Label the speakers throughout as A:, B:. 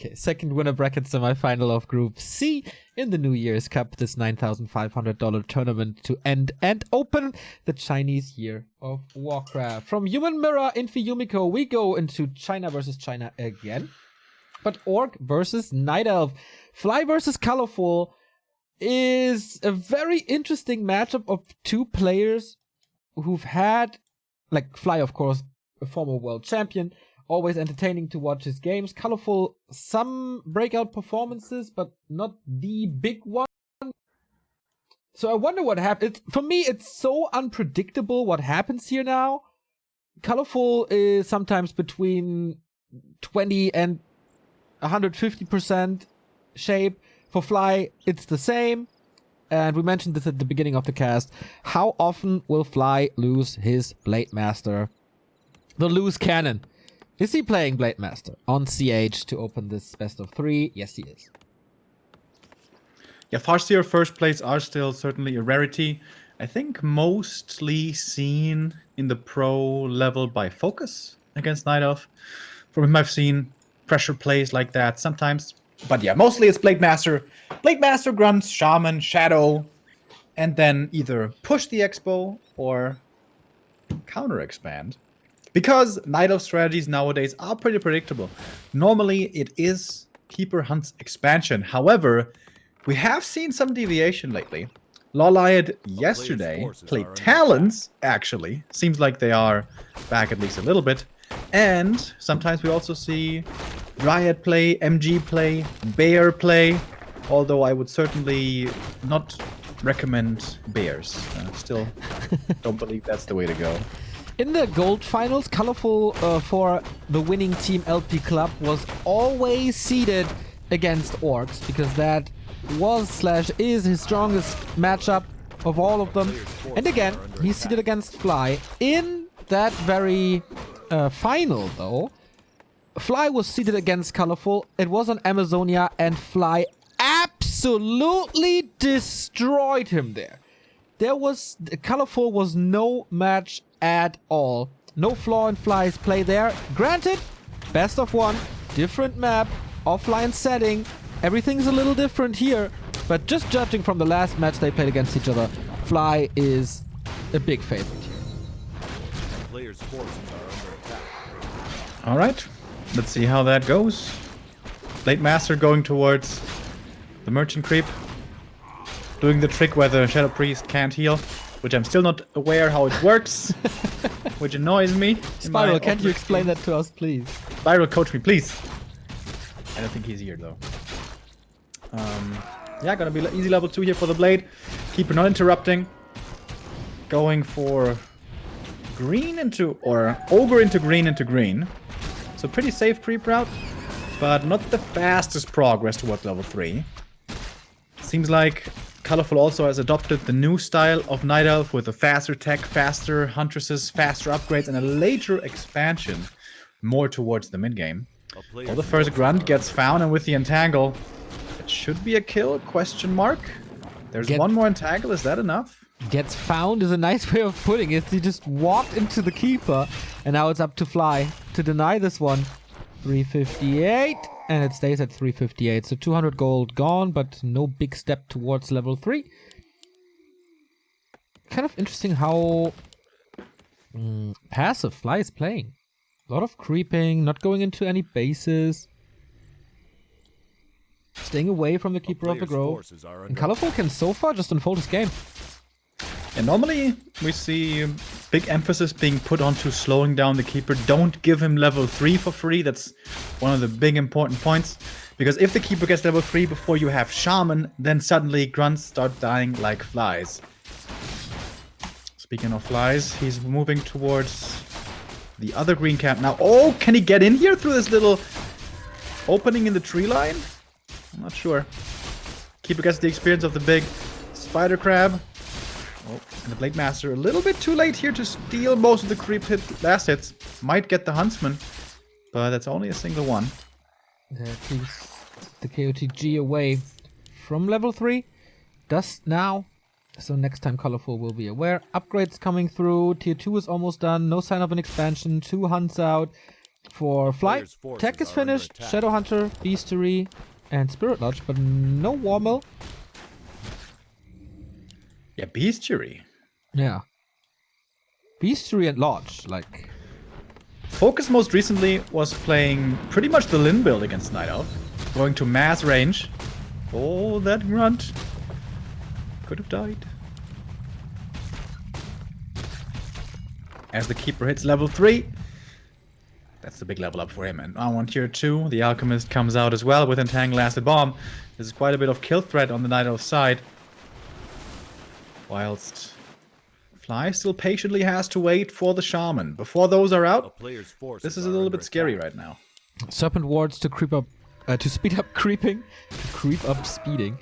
A: Okay, second Winnerbracket semifinal of Group C in the New Year's Cup, this $9,500 tournament to end and open the Chinese year of Warcraft. From Human Mirror in Yumiko, we go into China versus China again. But Orc versus Night Elf. Fly versus Colorful is a very interesting matchup of two players who've had, like Fly, of course, a former world champion, always entertaining to watch his games. Colorful, some breakout performances, but not the big one. So I wonder what happens. For me, it's so unpredictable what happens here now. Colorful is sometimes between 20 and 150% shape. For Fly, it's the same. And we mentioned this at the beginning of the cast. How often will Fly lose his Blade Master? The loose cannon. Is he playing Blade Master on CH to open this best of 3? Yes, he is.
B: Yeah, Farseer first plays are still certainly a rarity. I think mostly seen in the pro level by Focus against Night Elf. From him I've seen pressure plays like that sometimes. But yeah, mostly it's Blade Master. Blade Master, Grunts, Shaman, Shadow, and then either push the Expo or counter expand. Because Night Elf strategies nowadays are pretty predictable. Normally it is Keeper Hunts expansion. However, we have seen some deviation lately. Lawliad yesterday played Talons, actually. Seems like they are back at least a little bit. And sometimes we also see Riot play, MG play, Bear play. Although I would certainly not recommend Bears. Still don't believe that's the way to go.
A: In the gold finals, Colorful for the winning team LP Club was always seeded against Orcs because that was/is his strongest matchup of all of them. And again, he's seeded against Fly. In that very final, though, Fly was seeded against Colorful. It was on Amazonia, and Fly absolutely destroyed him there. Colorful was no match at all. No flaw in Fly's play there. Granted, best of 1, different map, offline setting. Everything's a little different here. But just judging from the last match they played against each other, Fly is a big favorite here.
C: Players' forces are under attack.
B: All right, let's see how that goes. Blade Master going towards the Merchant Creep. Doing the trick where the Shadow Priest can't heal, which I'm still not aware how it works, which annoys me.
A: Spiral, can't you explain that to us, please?
B: Spiral, coach me, please. I don't think he's here, though. Yeah, gonna be easy level 2 here for the Blade. Keeper not interrupting. Going for green into, or ogre into green. So pretty safe creep route, but not the fastest progress towards level 3. Seems like Colorful also has adopted the new style of Night Elf with a faster tech, faster Huntresses, faster upgrades, and a later expansion more towards the mid-game. Well, the first grunt gets found, and with the entangle, it should be a kill, question mark. There's one more entangle, is that enough?
A: Gets found is a nice way of putting it. He just walked into the Keeper, and now it's up to Fly to deny this one. 358, and it stays at 358. So 200 gold gone, but no big step towards level 3. Kind of interesting how passive Fly is playing. A lot of creeping, not going into any bases. Staying away from the Keeper of the Grove. And Colorful can so far just unfold his game.
B: And normally we see big emphasis being put onto slowing down the Keeper. Don't give him level 3 for free. That's one of the big important points. Because if the Keeper gets level 3 before you have Shaman, then suddenly grunts start dying like flies. Speaking of flies, he's moving towards the other green camp now. Oh, can he get in here through this little opening in the tree line? I'm not sure. Keeper gets the experience of the big spider crab. Oh, and the Blade Master a little bit too late here to steal most of the creep last hits. Might get the Huntsman, but that's only a single one.
A: That keeps the KOTG away from level 3. Dust now. So next time Colorful will be aware. Upgrades coming through. Tier 2 is almost done. No sign of an expansion. 2 hunts out. For Fly,
C: Player's forces
A: tech is
C: are under
A: finished.
C: attack.
A: Shadowhunter, Beastery, and Spirit Lodge, but no Warmill.
B: Yeah, Bestiary.
A: Yeah. Beastery and Lodge, like...
B: Focus most recently was playing pretty much the Lin build against Night Elf. Going to mass range. Oh, that grunt. Could have died. As the Keeper hits level 3. That's the big level up for him. And now on tier 2, the Alchemist comes out as well with Entangle Acid Bomb. There's quite a bit of kill threat on the Night Elf side. Whilst Fly still patiently has to wait for the Shaman. Before those are
C: A
B: out,
C: player's forces
B: this is a
C: are
B: little
C: under
B: bit scary
C: attack.
B: right now.
A: Serpent wards to creep up, to speed up creeping, creep up speeding.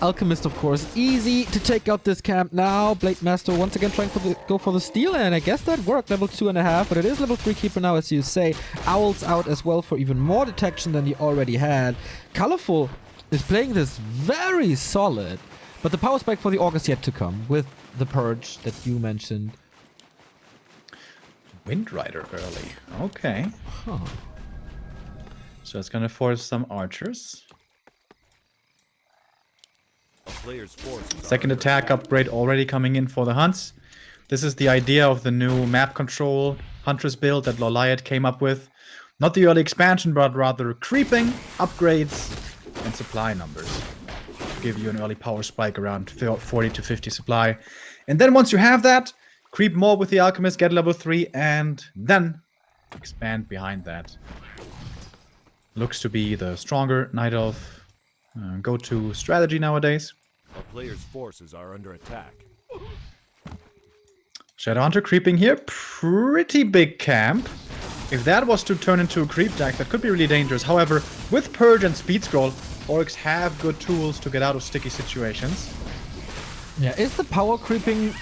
A: Alchemist, of course, easy to take out this camp now. Blade Master once again trying to go for the steal, and I guess that worked. Level 2.5, but it is level 3 Keeper now, as you say. Owl's out as well for even more detection than he already had. Colorful is playing this very solid, but the power spike for the Orc is yet to come with the Purge that you mentioned.
B: Windrider early. Okay.
A: Huh.
B: So it's gonna force some archers.
C: A player's forces are
B: Second
C: under
B: attack upgrade already coming in for the hunts. This is the idea of the new map control Huntress build that Loliot came up with. Not the early expansion, but rather creeping, upgrades, and supply numbers. Give you an early power spike around 40 to 50 supply. And then once you have that, creep more with the Alchemist, get level 3, and then expand behind that. Looks to be the stronger Night Elf go-to strategy nowadays.
C: A player's forces are under attack.
B: Shadowhunter creeping here. Pretty big camp. If that was to turn into a creep jack, that could be really dangerous. However, with Purge and Speed Scroll, Orcs have good tools to get out of sticky situations.
A: Yeah, is the power creeping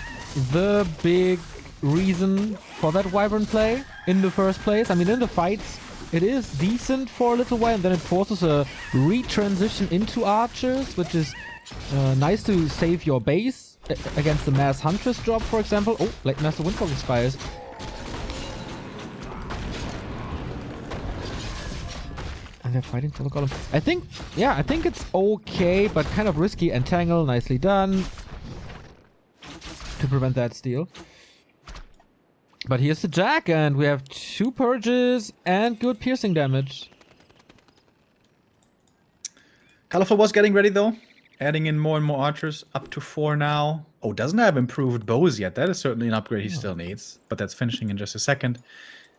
A: the big reason for that Wyvern play in the first place? I mean, in the fights, it is decent for a little while, and then it forces a retransition into archers, which is nice to save your base against the mass huntress drop, for example. Oh, Blade Master Windfall expires. And they're fighting for the golem. I think it's okay, but kind of risky. Entangle, nicely done. To prevent that steal. But here's the Jack, and we have 2 purges and good piercing damage.
B: Colorful was getting ready though. Adding in more and more archers, up to 4 now. Oh, doesn't have improved bows yet. That is certainly an upgrade he still needs. But that's finishing in just a second.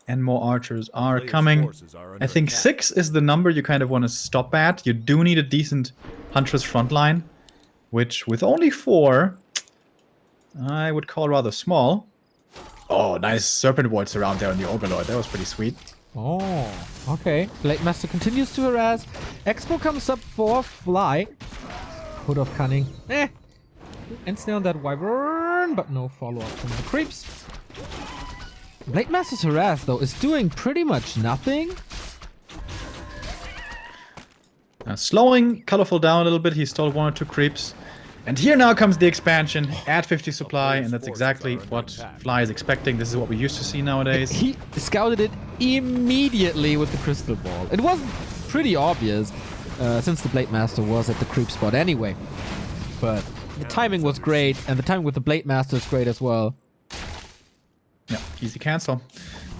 B: And more archers are
C: Player's
B: coming.
C: forces are under
B: I think
C: attack.
B: 6 is the number you kind of want to stop at. You do need a decent Huntress frontline. Which, with only 4, I would call rather small. Oh, nice Serpent wards around there on the Overlord. That was pretty sweet.
A: Oh, okay. Blade Master continues to harass. Expo comes up for Fly. Hood of Cunning. And stay on that Wyvern, but no follow-up from the creeps. Blade Master's harass, though, is doing pretty much nothing.
B: Slowing Colorful down a little bit. He stole 1 or 2 creeps. And here now comes the expansion. Add 50 supply, and that's exactly what Fly is expecting. This is what we used to see nowadays.
A: He scouted it immediately with the crystal ball. It was pretty obvious, since the Blade Master was at the creep spot anyway. But the timing was great, and the timing with the Blade Master is great as well.
B: Yeah, easy cancel.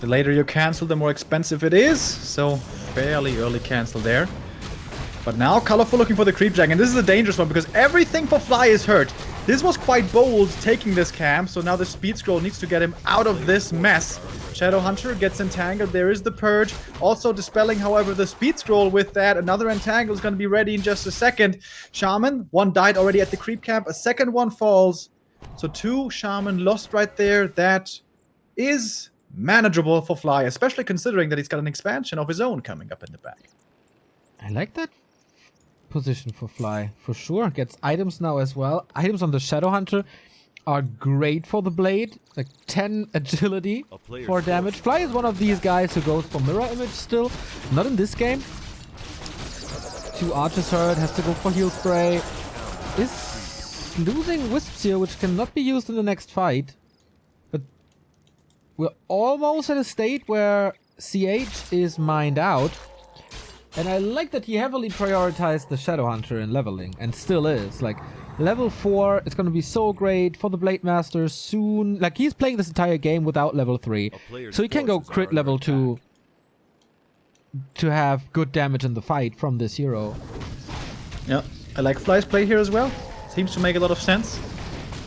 B: The later you cancel, the more expensive it is. So, fairly early cancel there. But now Colorful looking for the creep jack, and this is a dangerous one because everything for Fly is hurt. This was quite bold taking this camp, so now the Speed Scroll needs to get him out of this mess. Shadowhunter gets entangled, there is the Purge. Also dispelling, however, the Speed Scroll with that. Another entangle is going to be ready in just a second. Shaman, 1 died already at the creep camp, a second one falls. So 2 Shaman lost right there. That is manageable for Fly, especially considering that he's got an expansion of his own coming up in the back.
A: I like that position for Fly, for sure. Gets items now as well. Items on the Shadowhunter are great for the blade. Like 10 agility for damage. Fly is one of these guys who goes for mirror image still. Not in this game. 2 archers hurt, has to go for heal spray. Is losing wisps here, which cannot be used in the next fight. But we're almost at a state where CH is mined out. And I like that he heavily prioritized the Shadowhunter in leveling, and still is. Like, level 4 is going to be so great for the Blade Master soon. Like, he's playing this entire game without level 3. So he can go crit level 2 to have good damage in the fight from this hero.
B: Yeah, I like Fly's play here as well. Seems to make a lot of sense.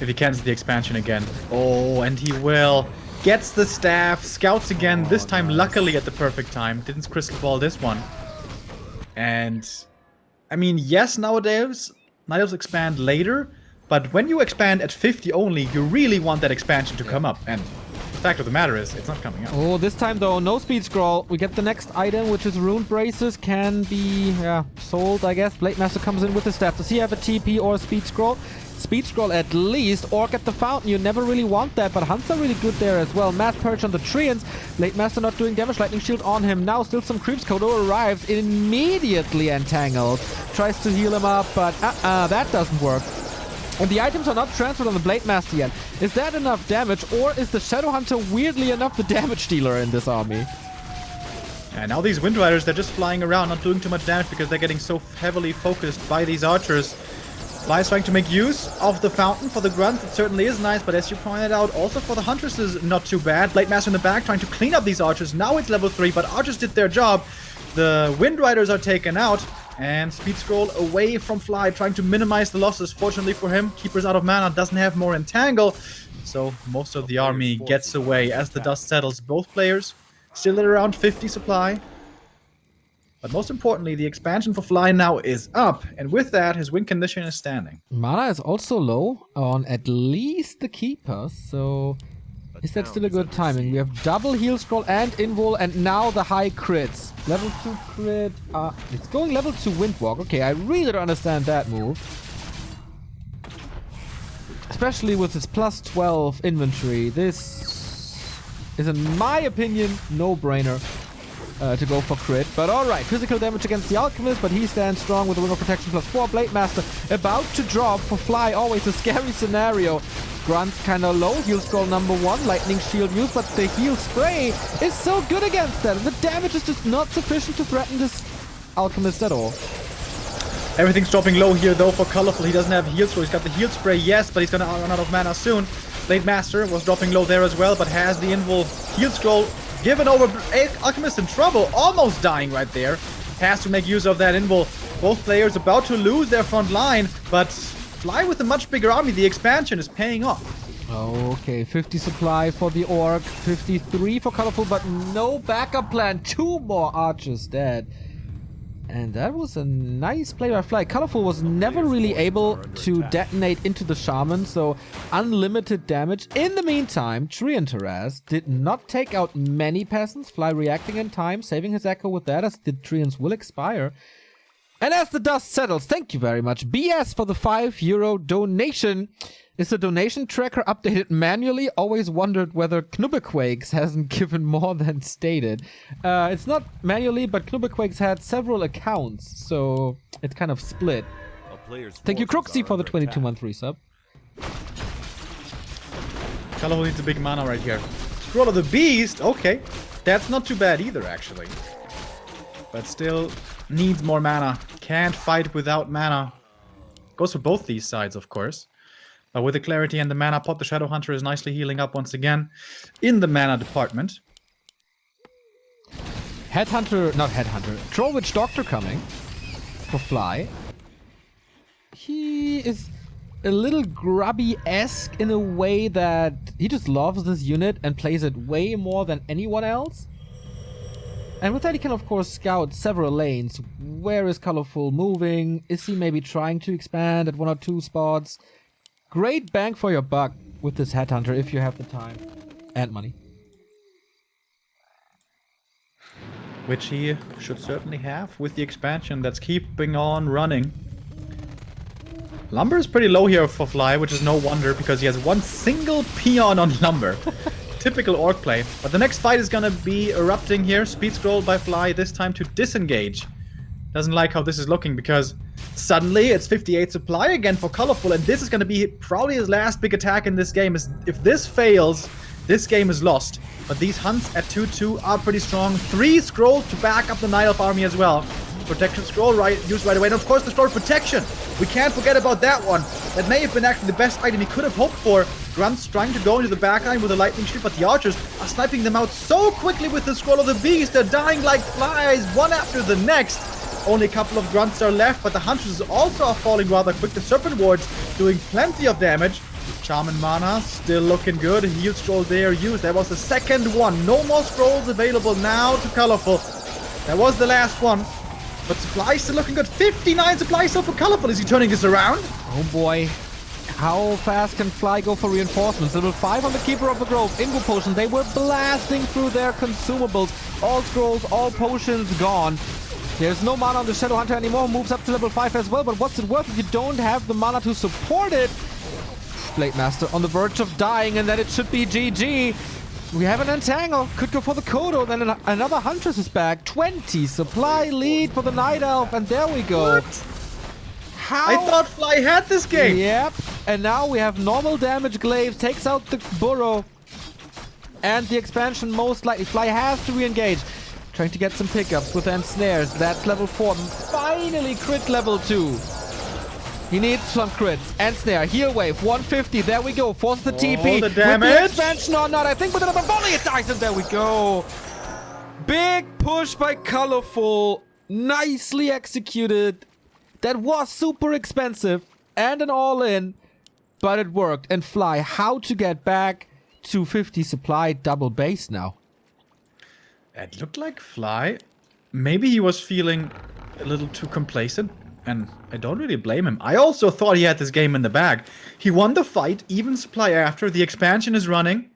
B: If he cancels the expansion again. Oh, and he will. Gets the staff, scouts again, this time luckily at the perfect time. Didn't crystal ball this one. And, I mean, yes, nowadays, Night Elves expand later, but when you expand at 50 only, you really want that expansion to come up. And the fact of the matter is, it's not coming up.
A: Oh, this time though, no speed scroll. We get the next item, which is Rune Braces. Can be, sold, I guess. Blade Master comes in with his staff. Does he have a TP or a speed scroll? Speed scroll at least. Orc at the fountain. You never really want that, but Hunts are really good there as well. Mass Purge on the Treants. Blade Master not doing damage. Lightning Shield on him. Now still some creeps. Kodo arrives. Immediately entangled. Tries to heal him up, but that doesn't work. And the items are not transferred on the Blade Master yet. Is that enough damage, or is the Shadowhunter weirdly enough the damage dealer in this army?
B: And now these Wind Riders, they're just flying around, not doing too much damage because they're getting so heavily focused by these archers. Fly's trying to make use of the fountain for the grunts. It certainly is nice, but as you pointed out, also for the Huntresses, not too bad. Blade Master in the back trying to clean up these archers. Now it's level 3, but archers did their job. The Wind Riders are taken out. And Speed Scroll away from Fly, trying to minimize the losses. Fortunately for him, Keeper's out of mana, doesn't have more Entangle. So most of the army gets away as the dust settles. Both players still at around 50 supply. But most importantly, the expansion for Fly now is up. And with that, his win condition is standing.
A: Mana is also low on at least the Keeper, so is that still a good timing? We have double heal scroll and invul, and now the high crits. Level 2 crit. It's going level 2 Windwalk. Okay, I really don't understand that move. Especially with this plus 12 inventory. This is, in my opinion, no-brainer to go for crit. But alright, physical damage against the Alchemist, but he stands strong with the Ring of Protection plus 4. Blade Master about to drop for Fly. Always a scary scenario. Grunts kind of low. Heal scroll number 1. Lightning Shield use, but the heal spray is so good against that. The damage is just not sufficient to threaten this Alchemist at all.
B: Everything's dropping low here, though, for Colorful. He doesn't have heal scroll. He's got the heal spray, yes, but he's going to run out of mana soon. Blade Master was dropping low there as well, but has the invul heal scroll given over. Alchemist in trouble, almost dying right there. Has to make use of that invul. Both players about to lose their front line, but Fly with a much bigger army. The expansion is paying off.
A: Okay, 50 supply for the Orc, 53 for Colorful, but no backup plan. 2 more archers dead. And that was a nice play by Fly. Colorful was never really able to detonate into the Shaman, so unlimited damage. In the meantime, Treant did not take out many peasants. Fly reacting in time, saving his echo with that, as the Treants will expire. And as the dust settles, thank you very much, BS, for the €5 donation. Is the donation tracker updated manually? Always wondered whether Knubbequakes hasn't given more than stated. It's not manually, but Knubbequakes had several accounts, so it's kind of split. Thank you, Crooksy, for the 22-month resub.
B: Colorful needs a big mana right here. Scroll of the Beast, okay. That's not too bad either, actually. But still needs more mana. Can't fight without mana. Goes for both these sides, of course. But with the clarity and the mana pot, the Shadowhunter is nicely healing up once again in the mana department.
A: Trollwitch Doctor coming for Fly. He is a little grubby-esque in a way that he just loves this unit and plays it way more than anyone else. And with that, he can, of course, scout several lanes. Where is Colorful moving? Is he maybe trying to expand at 1 or 2 spots? Great bang for your buck with this Headhunter if you have the time and money.
B: Which he should certainly have with the expansion that's keeping on running. Lumber is pretty low here for Fly, which is no wonder because he has 1 single peon on Lumber. Typical Orc play. But the next fight is gonna be erupting here. Speed scroll by Fly, this time to disengage. Doesn't like how this is looking because suddenly it's 58 supply again for Colorful, and this is going to be probably his last big attack in this game. If this fails, this game is lost. But these hunts at 2-2 are pretty strong. 3 scrolls to back up the Night Elf army as well. Protection scroll used right away. And of course the scroll protection. We can't forget about that one. That may have been actually the best item he could have hoped for. Grunts trying to go into the backline with a lightning shield, but the archers are sniping them out so quickly with the scroll of the beast. They're dying like flies, one after the next. Only a couple of grunts are left, but the hunters also are falling rather quick. The serpent wards doing plenty of damage. Charm and mana still looking good. Heal scroll there used. That was the second one. No more scrolls available now to Colorful. That was the last one. But supply still looking good. 59 supply still for Colorful. Is he turning this around?
A: Oh boy. How fast can Fly go for reinforcements? Level 5 on the Keeper of the Grove. Ingo Potion. They were blasting through their consumables. All scrolls, all potions gone. There's no mana on the Shadow Hunter anymore. Moves up to level 5 as well. But what's it worth if you don't have the mana to support it? Blade Master on the verge of dying, and then it should be GG. We have an Entangle. Could go for the Kodo. Then another Huntress is back. 20 supply lead for the Night Elf. And there we go.
B: What?
A: How?
B: I thought Fly had this game.
A: Yep. And now we have normal damage glaives. Takes out the burrow. And the expansion most likely. Fly has to re-engage. Trying to get some pickups with ensnares. That's level 4. Finally crit level 2. He needs some crits. Ensnare. Heal wave. 150. There we go. Force the TP.
B: The damage.
A: With the expansion or not. I think with another volley it dies. And there we go. Big push by Colorful. Nicely executed. That was super expensive. And an all-in. But it worked. And Fly, how to get back to 50 supply double base now?
B: It looked like Fly. Maybe he was feeling a little too complacent. And I don't really blame him. I also thought he had this game in the bag. He won the fight, even supply after. The expansion is running.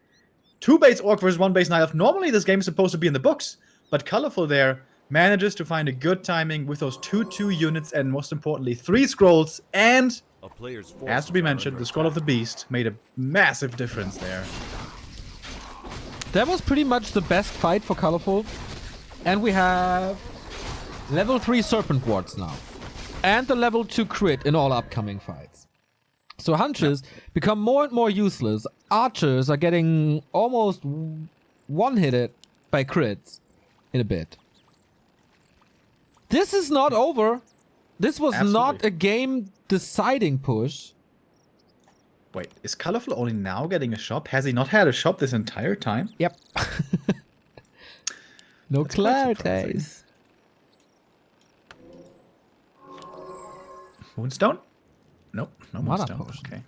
B: 2 base Orc versus 1 base Night Elf. Normally this game is supposed to be in the books. But Colorful there manages to find a good timing with those 2-2 units. And most importantly, 3 scrolls. And, has to be mentioned, the Scroll of the Beast made a massive difference there.
A: That was pretty much the best fight for Colorful. And we have level 3 Serpent Wards now. And the level 2 crit in all upcoming fights. So Hunters become more and more useless. Archers are getting almost one-hitted by crits in a bit. This is not over. This was not a game-deciding push.
B: Wait, is Colorful only now getting a shop? Has he not had a shop this entire time?
A: Yep. No clarities.
B: Moonstone? Nope, no
A: Mana
B: Moonstone.
A: potion.
B: Okay.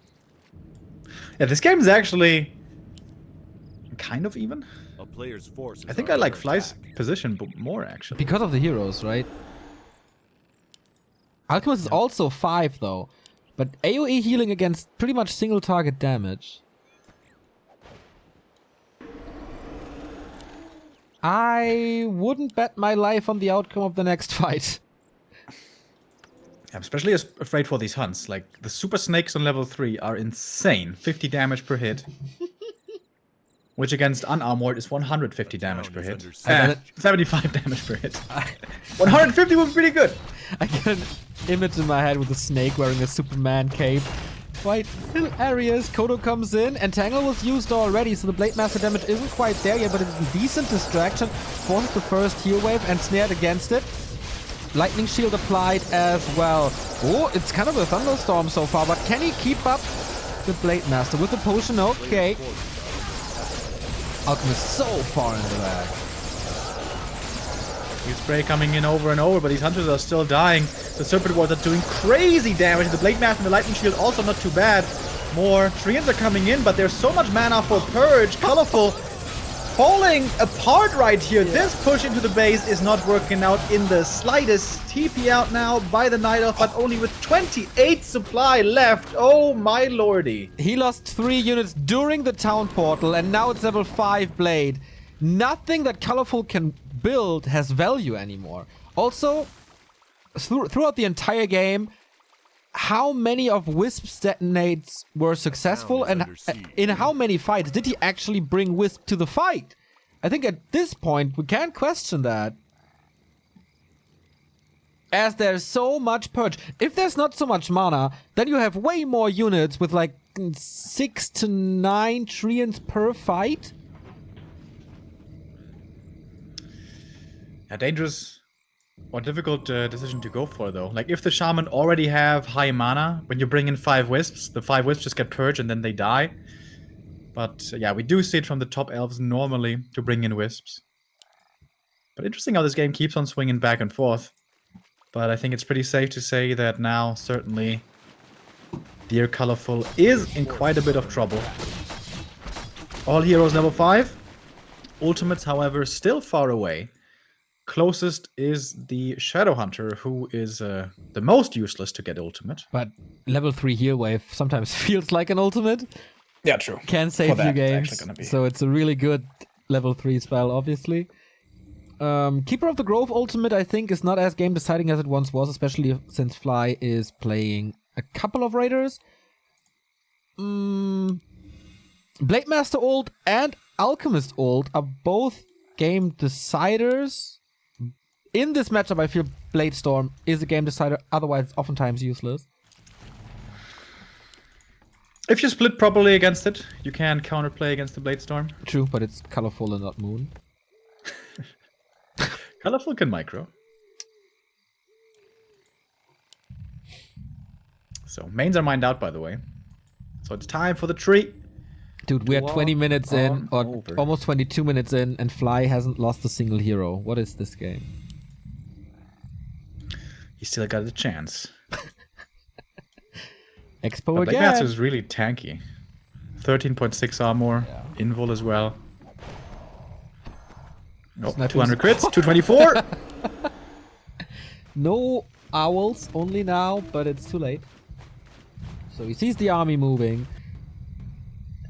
B: Yeah, this game is actually kind of even.
C: A player's force
B: I think I like Fly's position more, actually.
A: Because of the heroes, right? Alchemist is also 5, though. But AoE healing against pretty much single target damage. I wouldn't bet my life on the outcome of the next fight.
B: I'm especially afraid for these hunts. Like, the super snakes on level 3 are insane. 50 damage per hit. Which against unarmored is 150 damage per hit. 75 damage per hit. 150 would be pretty good.
A: I get an image in my head with a snake wearing a Superman cape. Quite hilarious. Kodo comes in. Entangle was used already, so the Blade Master damage isn't quite there yet, but it's a decent distraction. Forces the first heal wave and snared against it. Lightning shield applied as well. Oh, it's kind of a thunderstorm so far, but can he keep up the Blade Master with the potion? Okay. Alchemist so far in the back.
B: Heal spray coming in over and over, but these hunters are still dying. The Serpent Wards are doing crazy damage. The Blade Master and the Lightning Shield also not too bad. More Treants are coming in, but there's so much mana for Purge. Colorful falling apart right here. This push into the base is not working out in the slightest. TP out now by the Night Elf, but only with 28 supply left. Oh my lordy.
A: He lost 3 units during the town portal, and now it's level 5 Blade. Nothing that Colorful can build has value anymore. Also, throughout the entire game, how many of Wisp's detonates were successful, and in how many fights did he actually bring Wisp to the fight? I think at this point we can't question that, as there's so much purge. If there's not so much mana, then you have way more units with like 6 to 9 treants per fight.
B: A dangerous or difficult decision to go for, though. Like, if the Shaman already have high mana, when you bring in 5 Wisps, the 5 Wisps just get purged and then they die. But yeah, we do see it from the top elves normally to bring in Wisps. But interesting how this game keeps on swinging back and forth. But I think it's pretty safe to say that now, certainly, Dear Colorful is in quite a bit of trouble. All heroes level 5. Ultimates, however, still far away. Closest is the Shadow Hunter, who is the most useless to get ultimate.
A: But level 3 heal wave sometimes feels like an ultimate.
B: Yeah, true.
A: Can save you games. So it's a really good level 3 spell, obviously. Keeper of the Grove ultimate, I think, is not as game deciding as it once was, especially since Fly is playing a couple of raiders. Blade Master ult and Alchemist ult are both game deciders. In this matchup, I feel Blade Storm is a game decider, otherwise oftentimes useless.
B: If you split properly against it, you can counterplay against the Blade Storm.
A: True, but it's colorful and not moon.
B: Colorful can micro. So, mains are mined out, by the way. So it's time for the tree.
A: Dude, we are 20 minutes in, or almost 22 minutes in, and Fly hasn't lost a single hero. What is this game?
B: He still got a chance.
A: Expo
B: but
A: again.
B: Blade Master is really tanky. 13.6 armor, invul as well. Oh, 200 crits, 224!
A: No owls, only now, but it's too late. So he sees the army moving.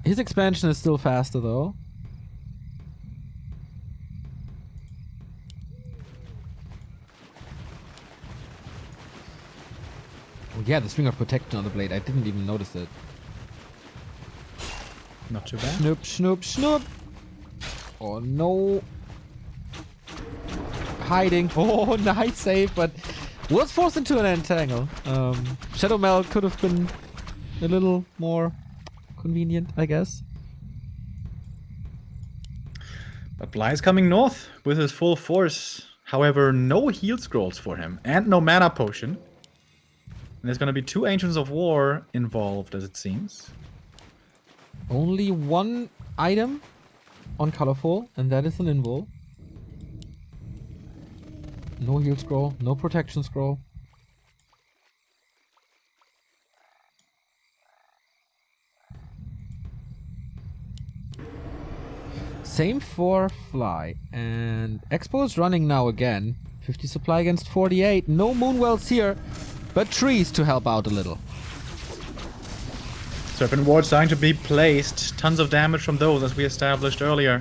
A: His expansion is still faster, though. Oh yeah, the string of protection on the blade. I didn't even notice it.
B: Not too bad.
A: Snoop, snoop, snoop. Oh no. Hiding. Oh, nice save, but was forced into an entangle. Shadow Mel could have been a little more convenient, I guess.
B: But Bly is coming north with his full force. However, no heal scrolls for him and no mana potion. And there's going to be 2 Ancients of War involved, as it seems.
A: Only one item on Colorful, and that is an invul. No heal scroll, no protection scroll. Same for Fly. And Expo is running now again. 50 supply against 48. No Moonwells here, but trees to help out a little.
B: Serpent Ward starting to be placed. Tons of damage from those, as we established earlier.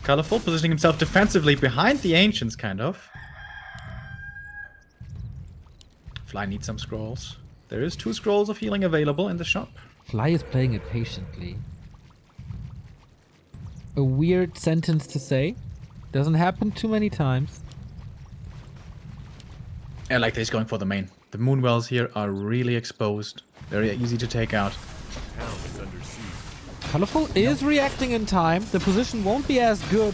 B: Colorful positioning himself defensively behind the Ancients, kind of. Fly needs some scrolls. There is 2 scrolls of healing available in the shop.
A: Fly is playing it patiently. A weird sentence to say. Doesn't happen too many times.
B: I like that he's going for the main. The Moonwells here are really exposed. Very easy to take out.
C: Town is under siege.
A: Colorful is reacting in time. The position won't be as good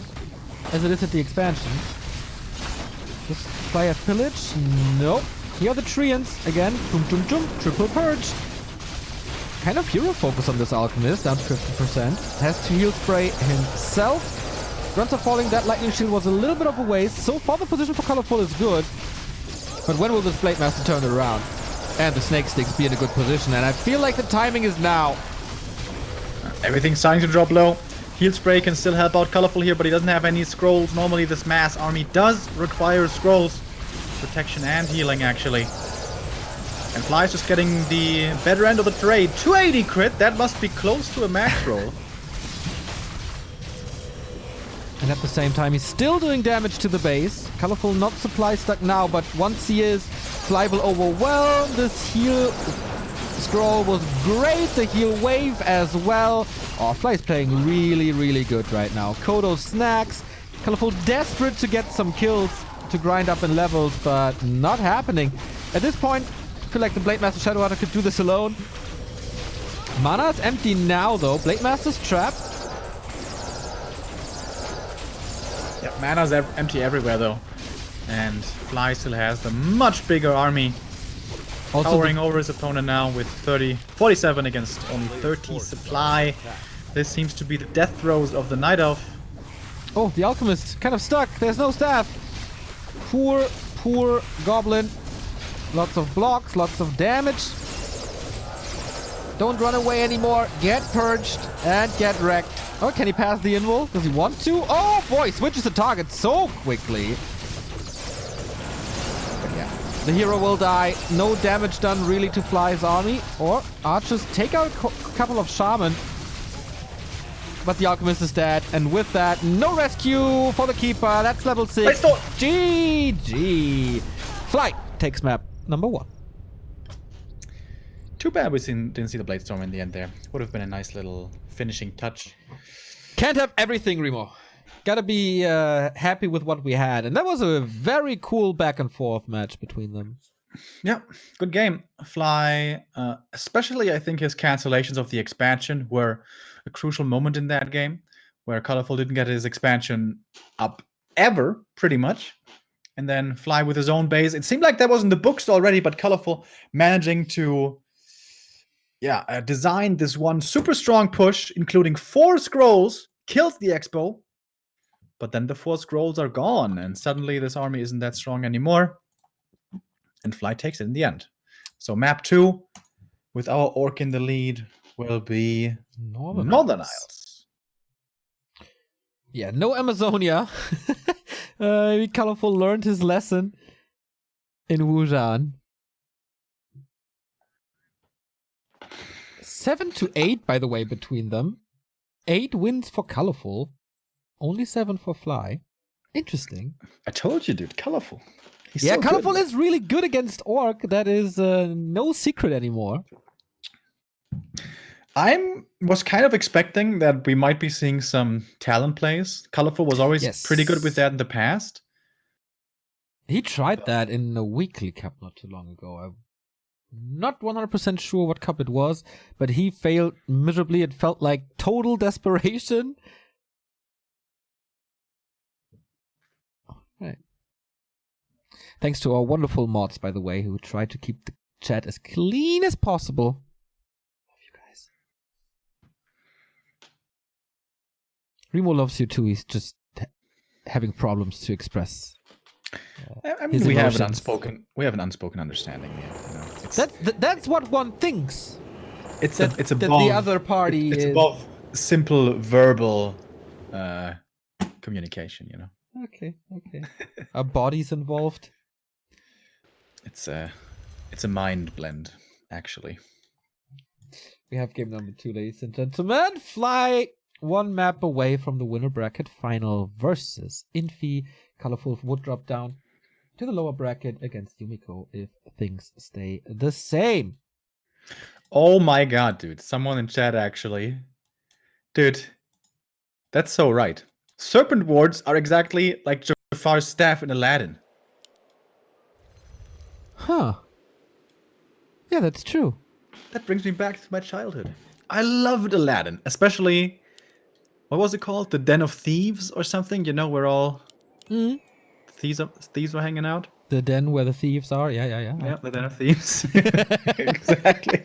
A: as it is at the expansion. Just Fly a pillage? Nope. Here are the Treants again. Boom, boom, boom. Triple purge. Kind of hero focus on this Alchemist, down to 50%. Has to heal spray himself. Runs are falling. That lightning shield was a little bit of a waste. So far, the position for Colorful is good. But when will this Blade Master turn it around? And the Snake Sticks be in a good position. And I feel like the timing is now.
B: Everything's starting to drop low. Heal spray can still help out Colorful here, but he doesn't have any scrolls. Normally, this mass army does require scrolls. Protection and healing, actually. And Fly's just getting the better end of the trade. 280 crit, that must be close to a max roll.
A: And at the same time, he's still doing damage to the base. Colorful not supply stuck now, but once he is, Fly will overwhelm. This heal scroll was great. The heal wave as well. Oh, Fly is playing really, really good right now. Kodo snacks. Colorful desperate to get some kills to grind up in levels, but not happening. At this point, I feel like the Blade Master Shadow Hunter could do this alone. Mana is empty now, though. Blade Master's trapped.
B: Yeah, mana's empty everywhere, though. And Fly still has the much bigger army.
A: Also
B: Towering over his opponent now with 47 against only 30 supply. This seems to be the death throes of the Night Elf.
A: Oh, the alchemist kind of stuck. There's no staff. Poor goblin. Lots of blocks, lots of damage. Don't run away anymore. Get purged and get wrecked. Oh, can he pass the invul? Does he want to? Oh boy, switches the target so quickly. But yeah, the hero will die. No damage done really to Fly's army. Or archers take out a couple of shaman. But the alchemist is dead. And with that, no rescue for the keeper. That's level 6. GG. Fly takes map number 1.
B: Too bad we didn't see the Bladestorm in the end there. Would have been a nice little finishing touch.
A: Can't have everything, Remo. Gotta be happy with what we had. And that was a very cool back and forth match between them.
B: Yeah, good game. Fly, especially I think his cancellations of the expansion were a crucial moment in that game, where Colorful didn't get his expansion up ever, pretty much. And then Fly with his own base. It seemed like that was in the books already, but Colorful managing to design this one super strong push, including 4 scrolls, kills the Expo. But then the 4 scrolls are gone, and suddenly this army isn't that strong anymore. And Fly takes it in the end. So map 2, with our Orc in the lead, will be Northern Isles.
A: Yeah, no Amazonia. Colorful learned his lesson in Wuhan. 7-8, by the way, between them. 8 wins for Colorful. Only 7 for Fly. Interesting.
B: I told you, dude. Colorful. He's
A: yeah,
B: so
A: Colorful
B: good.
A: is really good against Orc. That is no secret anymore.
B: I was kind of expecting that we might be seeing some talent plays. Colorful was always pretty good with that in the past.
A: He tried that in a weekly cup not too long ago. I'm not 100% sure what cup it was, but he failed miserably. It felt like total desperation. Right. Thanks to our wonderful mods, by the way, who try to keep the chat as clean as possible. Love you guys. Remo loves you too. He's just having problems to express.
B: I mean, we have an unspoken understanding here. You know?
A: That's what one thinks.
B: It's
A: above,
B: that
A: the other party
B: it's
A: is
B: above simple verbal communication. You know.
A: Okay. Are bodies involved?
B: It's a mind blend, actually.
A: We have game number 2, ladies and gentlemen. Fly 1 map away from the winner bracket final versus Infi. Colorful would drop down to the lower bracket against Yumiko if things stay the same.
B: Oh my god, dude. Someone in chat actually. Dude, that's so right. Serpent wards are exactly like Jafar's staff in Aladdin.
A: Huh. Yeah, that's true.
B: That brings me back to my childhood. I loved Aladdin, especially, what was it called? The Den of Thieves or something? You know, where all thieves were hanging out?
A: The den where the thieves are? Yeah.
B: Yeah, the Den of Thieves. Exactly.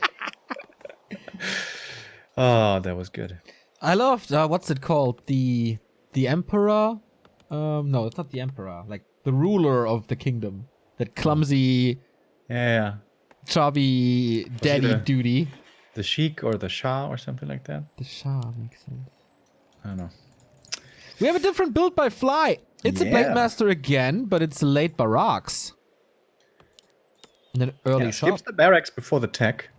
B: Oh, that was good.
A: I loved, what's it called? The Emperor? No, it's not the Emperor. Like, the ruler of the kingdom. That clumsy, chubby daddy duty.
B: The Sheik or the Shah or something like that?
A: The Shah makes sense.
B: I don't know.
A: We have a different build by Fly. It's a Blade Master again, but it's late barracks. And then early shot.
B: Skips the barracks before the tech.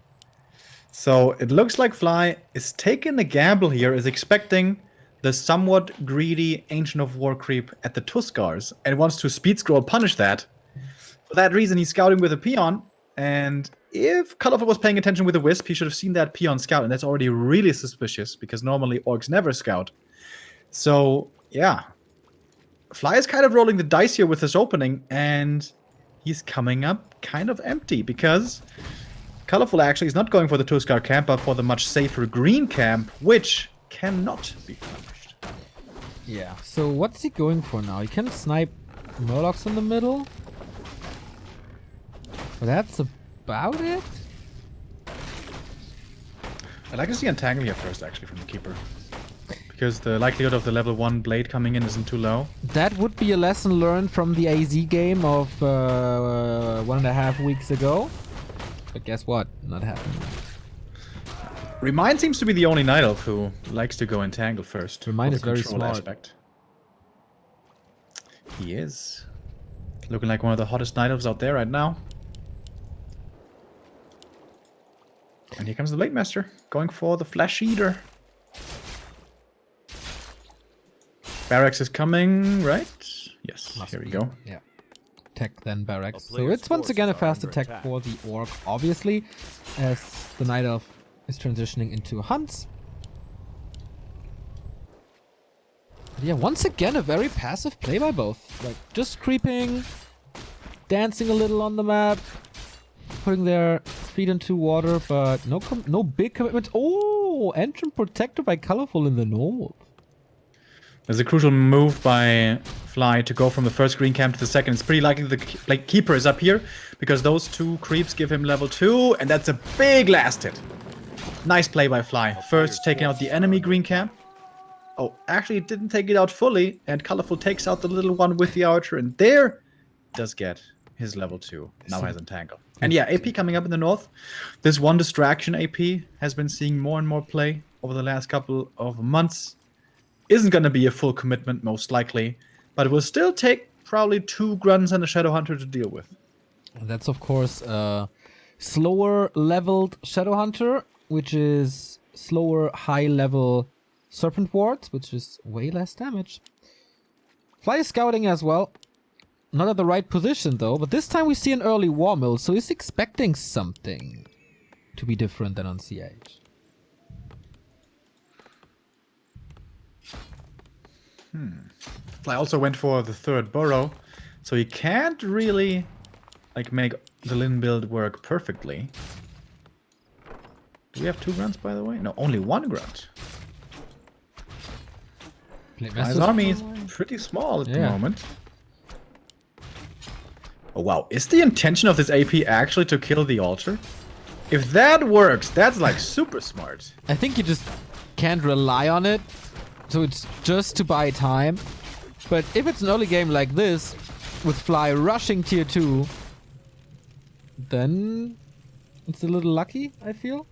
B: So it looks like Fly is taking a gamble here, is expecting the somewhat greedy Ancient of War creep at the Tuskars, and wants to speed scroll punish that. For that reason, he's scouting with a peon, and if Colorful was paying attention with a wisp, he should have seen that peon scout, and that's already really suspicious, because normally orcs never scout. So, yeah. Fly is kind of rolling the dice here with this opening, and he's coming up kind of empty, because Colorful actually is not going for the Tuskar camp, but for the much safer green camp, which cannot be punished.
A: Yeah, so what's he going for now? He can snipe Murlocs in the middle. But that's about it.
B: I'd like to see Entangle here first, actually, from the Keeper. Because the likelihood of the level 1 blade coming in isn't too low.
A: That would be a lesson learned from the AZ game of 1.5 weeks ago. But guess what? Not happening.
B: Remind seems to be the only Night Elf who likes to go Entangle first.
A: Remind
B: for
A: is
B: the
A: very
B: control
A: smart.
B: aspect. He is. Looking like one of the hottest Night Elves out there right now. And here comes the Blade Master, going for the Flesh Eater. Barracks is coming, right? Yes, here we go.
A: Yeah. Tech then barracks.
C: A
A: So
C: player's
A: it's once again a
C: forces
A: fast
C: are under
A: attack for the Orc, obviously, as the Night Elf is transitioning into hunts. But yeah, once again a very passive play by both. Like just creeping, dancing a little on the map, putting their feet into water, but no big commitment. Oh, entrant protected by Colorful in the north.
B: There's a crucial move by Fly to go from the first green camp to the second. It's pretty likely the Keeper is up here, because those two creeps give him level 2, and that's a big last hit. Nice play by Fly. First taking out the enemy green camp. Oh, actually it didn't take it out fully, and Colorful takes out the little one with the archer, and there does get his level 2. Now has Entangle. And yeah, AP coming up in the north. This one distraction AP has been seeing more and more play over the last couple of months. Isn't going to be a full commitment, most likely, but it will still take probably 2 grunts and a Shadow Hunter to deal with.
A: And that's of course a slower leveled Shadow Hunter, which is slower high level Serpent Ward, which is way less damage. Fly is scouting as well. Not at the right position though, but this time we see an early War Mill, so he's expecting something to be different than on CH.
B: Fly also went for the 3rd burrow, so he can't really make the Lin build work perfectly. Do we have 2 grunts, by the way? No, only 1 grunt. Fly's army is pretty small at the moment. Oh wow, is the intention of this AP actually to kill the altar? If that works, that's like super smart.
A: I think you just can't rely on it, so it's just to buy time. But if it's an early game like this, with Fly rushing tier 2, then it's a little lucky, I feel.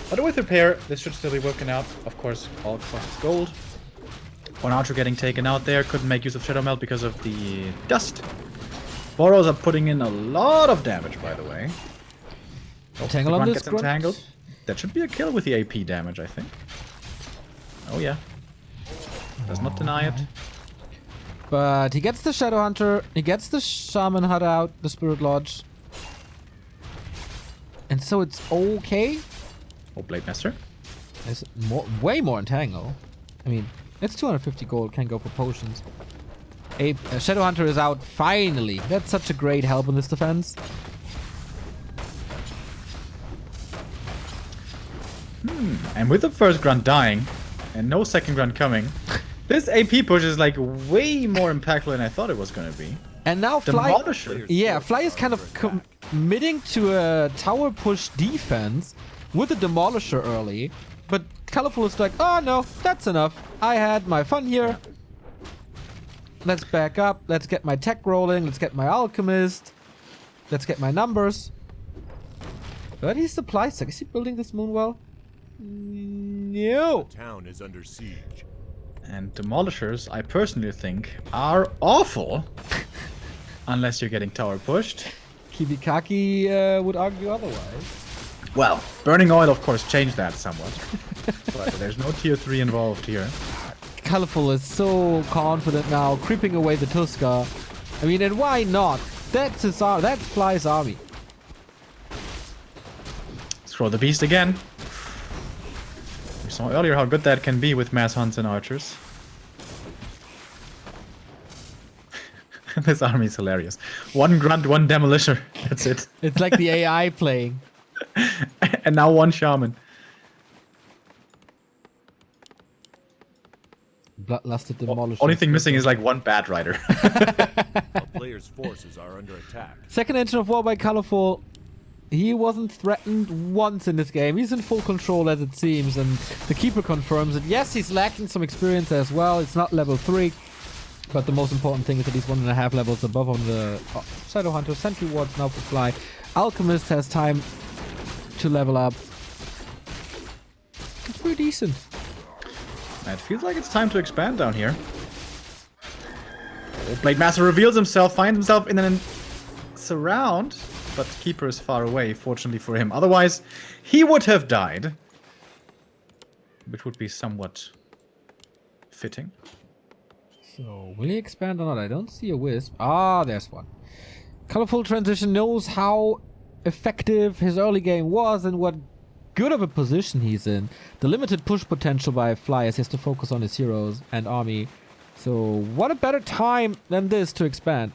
B: But with repair, this should still be working out. Of course, all costs gold. One archer getting taken out there, couldn't make use of Shadow Melt because of the dust. Burrows are putting in a lot of damage, by the way.
A: Tangle on this
B: gets entangled. That should be a kill with the AP damage, I think. Oh yeah. Does not deny it.
A: But he gets the Shadow Hunter, he gets the Shaman Hut out, the Spirit Lodge. And so it's okay.
B: Oh, Blade Master.
A: There's way more Entangle. I mean, it's 250 gold, can go for potions. A Shadow Hunter is out, finally. That's such a great help in this defense.
B: And with the first grunt dying, and no second grunt coming, this AP push is like way more impactful than I thought it was going to be.
A: And now Fly...
B: Demolisher.
A: Yeah, Fly is kind of committing to a tower push defense with a Demolisher early. But Colorful is like, oh no, that's enough. I had my fun here. Let's back up. Let's get my tech rolling. Let's get my Alchemist. Let's get my numbers. But he's supply stack. Is he building this moon well? No.
C: The town is under siege.
B: And Demolishers, I personally think, are awful. Unless you're getting tower pushed.
A: Kibikaki would argue otherwise.
B: Well, Burning Oil, of course, changed that somewhat. But there's no tier 3 involved here.
A: Colorful is so confident now, creeping away the Tuska. I mean, and why not? That's his that's Fly's army.
B: Scroll the Beast again. We saw earlier how good that can be with mass hunts and archers. This army is hilarious. 1 grunt, 1 demolisher. That's it.
A: It's like the AI playing.
B: And now 1 shaman.
A: Bloodlusted Demolish.
B: Only thing missing is like one bad rider.
C: A player's forces are under attack.
A: Second engine of war by Colorful. He wasn't threatened once in this game. He's in full control as it seems, and the Keeper confirms it. Yes, he's lacking some experience as well. It's not level 3, but the most important thing is that he's 1.5 levels above on the Shadowhunter. Sentry wards now for Fly. Alchemist has time to level up. It's pretty decent.
B: It feels like it's time to expand down here. Blade Master reveals himself, finds himself in an surround, but Keeper is far away, fortunately for him. Otherwise, he would have died. Which would be somewhat fitting.
A: So, will he expand or not? I don't see a wisp. Ah, there's one. Colorful Transition knows how effective his early game was and what good of a position he's in. The limited push potential by Fly as he has to focus on his heroes and army. So, what a better time than this to expand.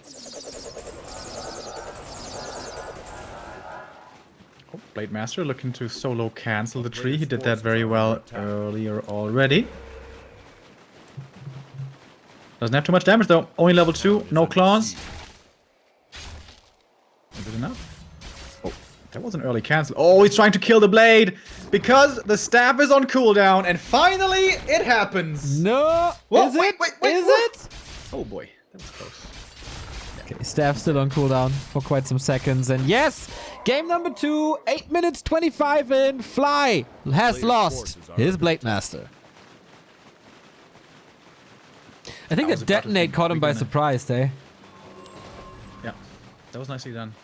B: Oh, Blade Master looking to solo cancel the tree. He did that very well earlier already. Doesn't have too much damage though. Only level 2, no claws. Is it enough? Oh, that was an early cancel. Oh, he's trying to kill the blade because the staff is on cooldown, and finally it happens.
A: No!
B: Whoa,
A: Is
B: wait,
A: it?
B: wait, wait,
A: Is
B: whoa.
A: it?
B: Oh boy, that was close.
A: Okay, staff still on cooldown for quite some seconds. And yes, game number 2, 8 minutes 25 in. Fly has lost his Blade Master. I think that detonate caught him by surprise, eh?
B: Yeah, that was nicely done.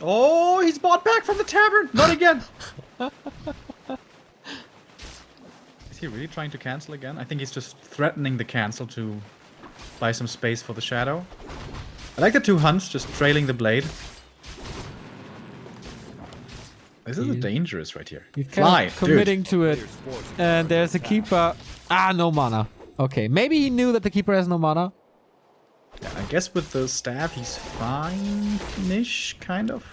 B: Oh, he's bought back from the tavern! Not again! Is he really trying to cancel again? I think he's just threatening the cancel to buy some space for the shadow. I like the 2 hunts just trailing the blade. This is dangerous right here.
A: He's
B: Fly,
A: committing
B: dude.
A: to it. And there's a Keeper. Ah, no mana. Okay, maybe he knew that the Keeper has no mana.
B: Yeah, I guess with the staff he's fine-ish, kind of.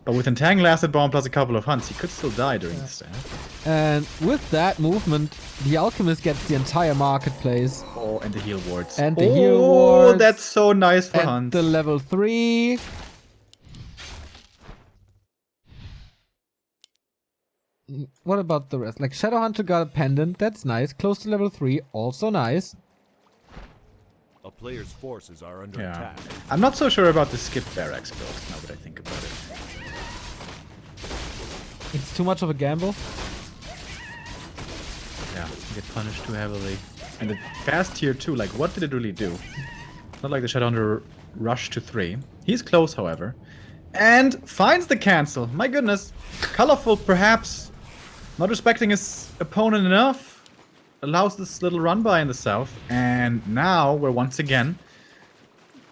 B: But with Entangle Acid Bomb plus a couple of hunts, he could still die during the staff.
A: And with that movement, the Alchemist gets the entire marketplace.
B: Oh, and the heal wards.
A: And the heal wards.
B: Oh, that's so nice for
A: and
B: Hunt.
A: the level 3. What about the rest? Like Shadowhunter got a pendant, that's nice. Close to level 3, also nice.
C: A player's forces are under
B: Yeah.
C: attack.
B: I'm not so sure about the skip barracks build, now that I think about it.
A: It's too much of a gamble.
B: Yeah, you get punished too heavily. And the fast tier 2, like, what did it really do? It's not like the Shadowhunter rushed to 3. He's close, however. And finds the cancel. My goodness. Colorful, perhaps not respecting his opponent enough. Allows this little run by in the south. And now we're once again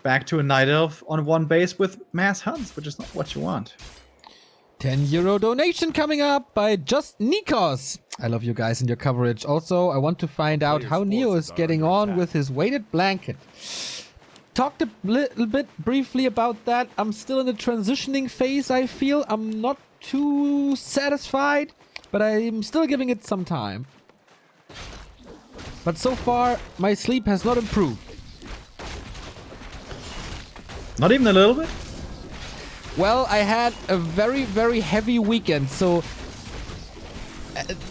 B: back to a Night Elf on 1 base with mass hunts, which is not what you want.
A: €10 donation coming up by Just Nikos. I love you guys and your coverage. Also, I want to find out how Neo is getting on with his weighted blanket. Talked a little bit briefly about that. I'm still in the transitioning phase, I feel. I'm not too satisfied, but I'm still giving it some time. But so far, my sleep has not improved.
B: Not even a little bit?
A: Well, I had a very, very heavy weekend, so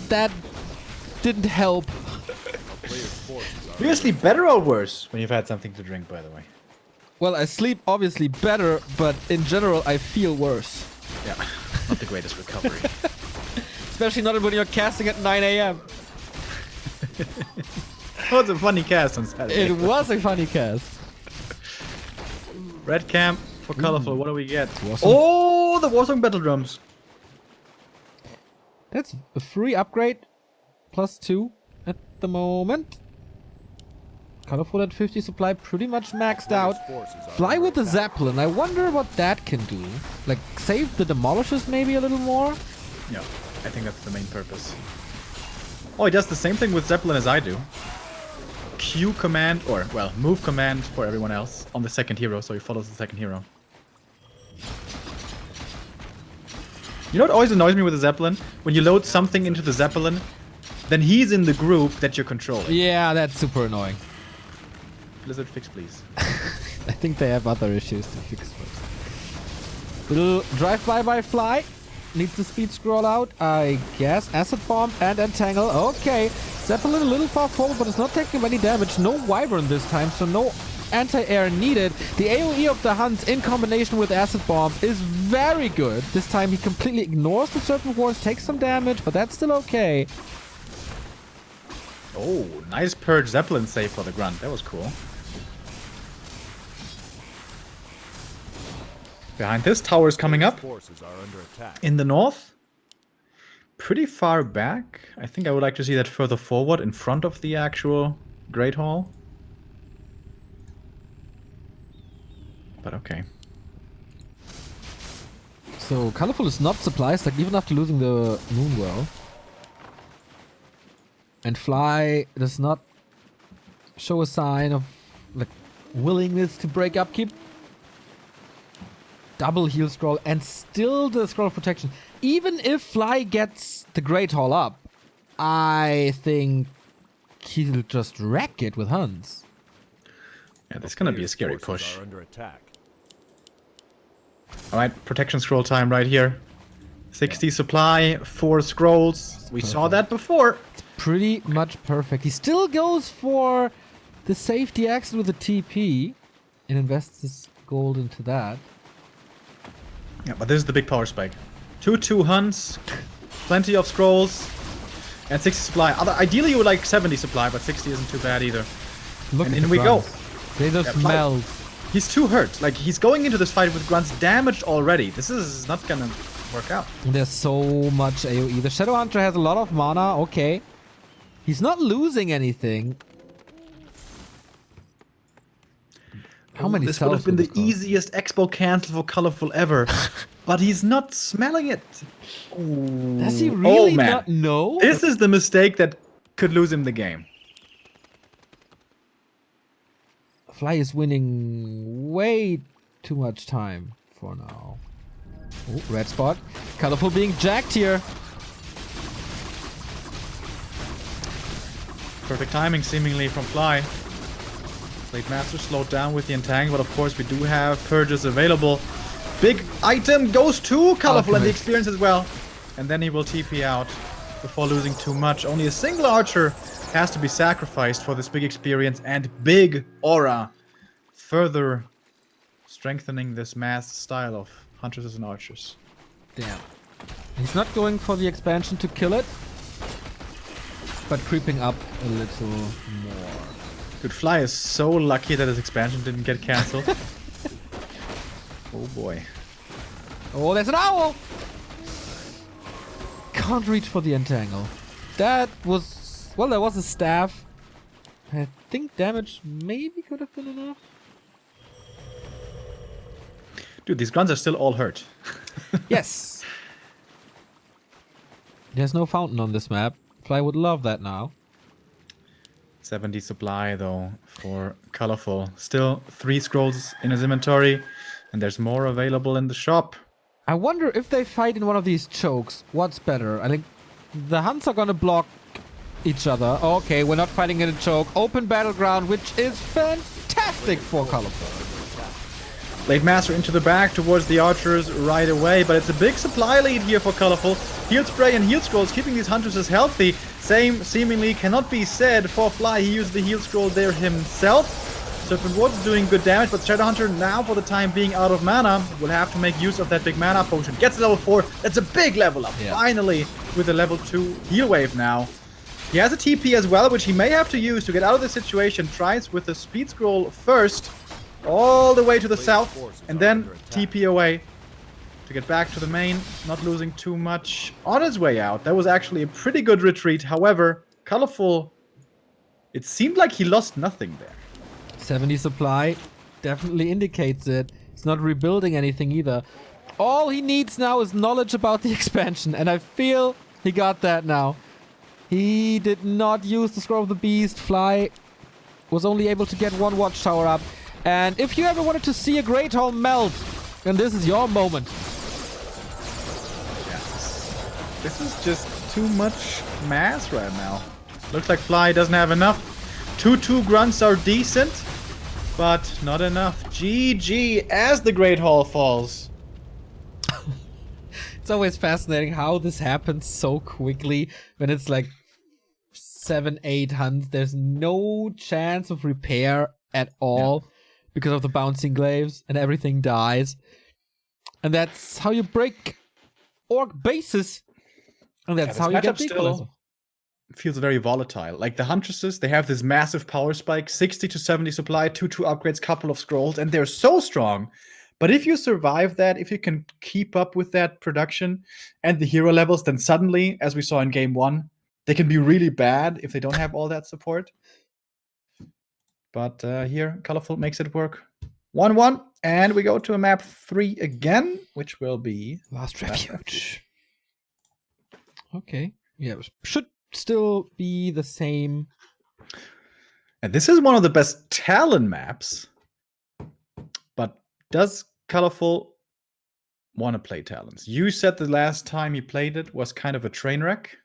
A: that didn't help.
B: Do you sleep better or worse when you've had something to drink, by the way?
A: Well, I sleep obviously better, but in general, I feel worse.
B: Yeah, not the greatest recovery.
A: Especially not when you're casting at 9 a.m.
B: Oh, it's a funny cast on Saturday.
A: It was a funny cast.
B: Red camp for colorful. What do we get?
A: Warsong.
B: Oh, the Warsong battle drums.
A: That's a free upgrade. +2 at the moment. Colorful at 50 supply, pretty much maxed out. Fly with the Zeppelin. I wonder what that can do. Like, save the Demolishers maybe a little more?
B: Yeah, I think that's the main purpose. Oh, he does the same thing with Zeppelin as I do. Q command, or, well, move command for everyone else on the second hero, so he follows the second hero. You know what always annoys me with the Zeppelin? When you load something into the Zeppelin, then he's in the group that you're controlling.
A: Yeah, that's super annoying.
B: Blizzard, fix please.
A: I think they have other issues to fix first. Little drive-by by Fly. Needs the speed scroll out, I guess. Acid Bomb and Entangle. Okay. Zeppelin a little far forward, but it's not taking any damage. No Wyvern this time, so no anti-air needed. The AoE of the Huns in combination with Acid Bomb is very good. This time he completely ignores the Serpent Wards, takes some damage, but that's still okay.
B: Oh, nice Purge Zeppelin save for the Grunt. That was cool. Behind this, tower is coming up.
C: Forces are under attack.
B: In the north. Pretty far back. I think I would like to see that further forward in front of the actual Great Hall. But okay.
A: So Colorful is not surprised, like even after losing the Moonwell. And Fly does not show a sign of like willingness to break upkeep. Double heal scroll and still the scroll of protection. Even if Fly gets the Great Hall up, I think he'll just wreck it with Huns.
B: Yeah, that's gonna be a scary
C: Forces
B: push.
C: are under attack.
B: Alright, protection scroll time right here. 60 supply, 4 scrolls. We saw that before.
A: Pretty much perfect. He still goes for the safety exit with the TP and invests his gold into that.
B: Yeah, but this is the big power spike. 2 Huns, plenty of scrolls, and 60 supply. Ideally you would like 70 supply, but 60 isn't too bad either.
A: Look
B: And
A: at
B: in
A: the
B: we go.
A: grunts. They just
B: Fly-
A: melt.
B: He's too hurt. Like, he's going into this fight with grunts damaged already. This is not gonna work out.
A: There's so much AoE. The Shadow Hunter has a lot of mana. Okay. He's not losing anything. How many
B: This would have
A: cells
B: been
A: would
B: the
A: this cost?
B: easiest expo cancel for Colorful ever. But he's not smelling it.
A: Does he really
B: man.
A: not know?
B: This is the mistake that could lose him the game.
A: Fly is winning way too much time for now. Oh, red spot. Colorful being jacked here.
B: Perfect timing, seemingly, from Fly. Blade Master slowed down with the Entangle, but of course we do have Purges available. Big item goes to Colorful and the
A: Ultimate.
B: experience as well. And then he will TP out before losing too much. Only a single archer has to be sacrificed for this big experience and big aura. Further strengthening this mass style of Huntresses and Archers.
A: Damn. He's not going for the expansion to kill it, but creeping up a little more.
B: Dude, Fly is so lucky that his expansion didn't get cancelled. Oh boy.
A: Oh, there's an owl! Can't reach for the entangle. That was... Well, there was a staff. I think damage maybe could have been enough.
B: Dude, these grunts are still all hurt.
A: Yes! There's no fountain on this map. Fly would love that now.
B: 70 supply though for Colorful. Still 3 scrolls in his inventory, and there's more available in the shop.
A: I wonder if they fight in one of these chokes, what's better? I think the Hunts are gonna block each other. Okay, we're not fighting in a choke. Open battleground, which is fantastic for Colorful.
B: Blade Master into the back towards the archers right away, but it's a big supply lead here for Colorful. Heal Spray and Heal Scrolls keeping these Huntresses healthy. Same seemingly cannot be said for Fly. He used the Heal Scroll there himself. Serpent Ward's doing good damage, but Shadow Hunter now for the time being out of mana will have to make use of that big mana potion. Gets level 4. That's a big level up.
A: Yeah.
B: Finally with a level 2 heal wave now. He has a TP as well, which he may have to use to get out of this situation. Tries with the Speed Scroll first. All the way to the south, and then TP away to get back to the main, not losing too much on his way out. That was actually a pretty good retreat. However, Colorful, it seemed like he lost nothing there.
A: 70 supply definitely indicates it. He's not rebuilding anything either. All he needs now is knowledge about the expansion, and I feel he got that now. He did not use the Scroll of the Beast. Fly was only able to get 1 watchtower up. And if you ever wanted to see a Great Hall melt, then this is your moment.
B: This is just too much mass right now. Looks like Fly doesn't have enough. 2-2 grunts are decent, but not enough. GG as the Great Hall falls.
A: It's always fascinating how this happens so quickly when it's like 7-8 hunts. There's no chance of repair at all because of the bouncing glaives and everything dies. And that's how you break orc bases. And that's how you get the equalizer.
B: Feels very volatile. Like the Huntresses, they have this massive power spike, 60 to 70 supply, 2-2 upgrades, couple of scrolls, and they're so strong. But if you survive that, if you can keep up with that production and the hero levels, then suddenly, as we saw in game 1, they can be really bad if they don't have all that support. But here, Colorful makes it work. 1-1, and we go to a map 3 again, which will be
A: Last Refuge. Okay. Yeah, should still be the same.
B: And this is one of the best Talon maps. But does Colorful want to play Talons? You said the last time you played it was kind of a train wreck.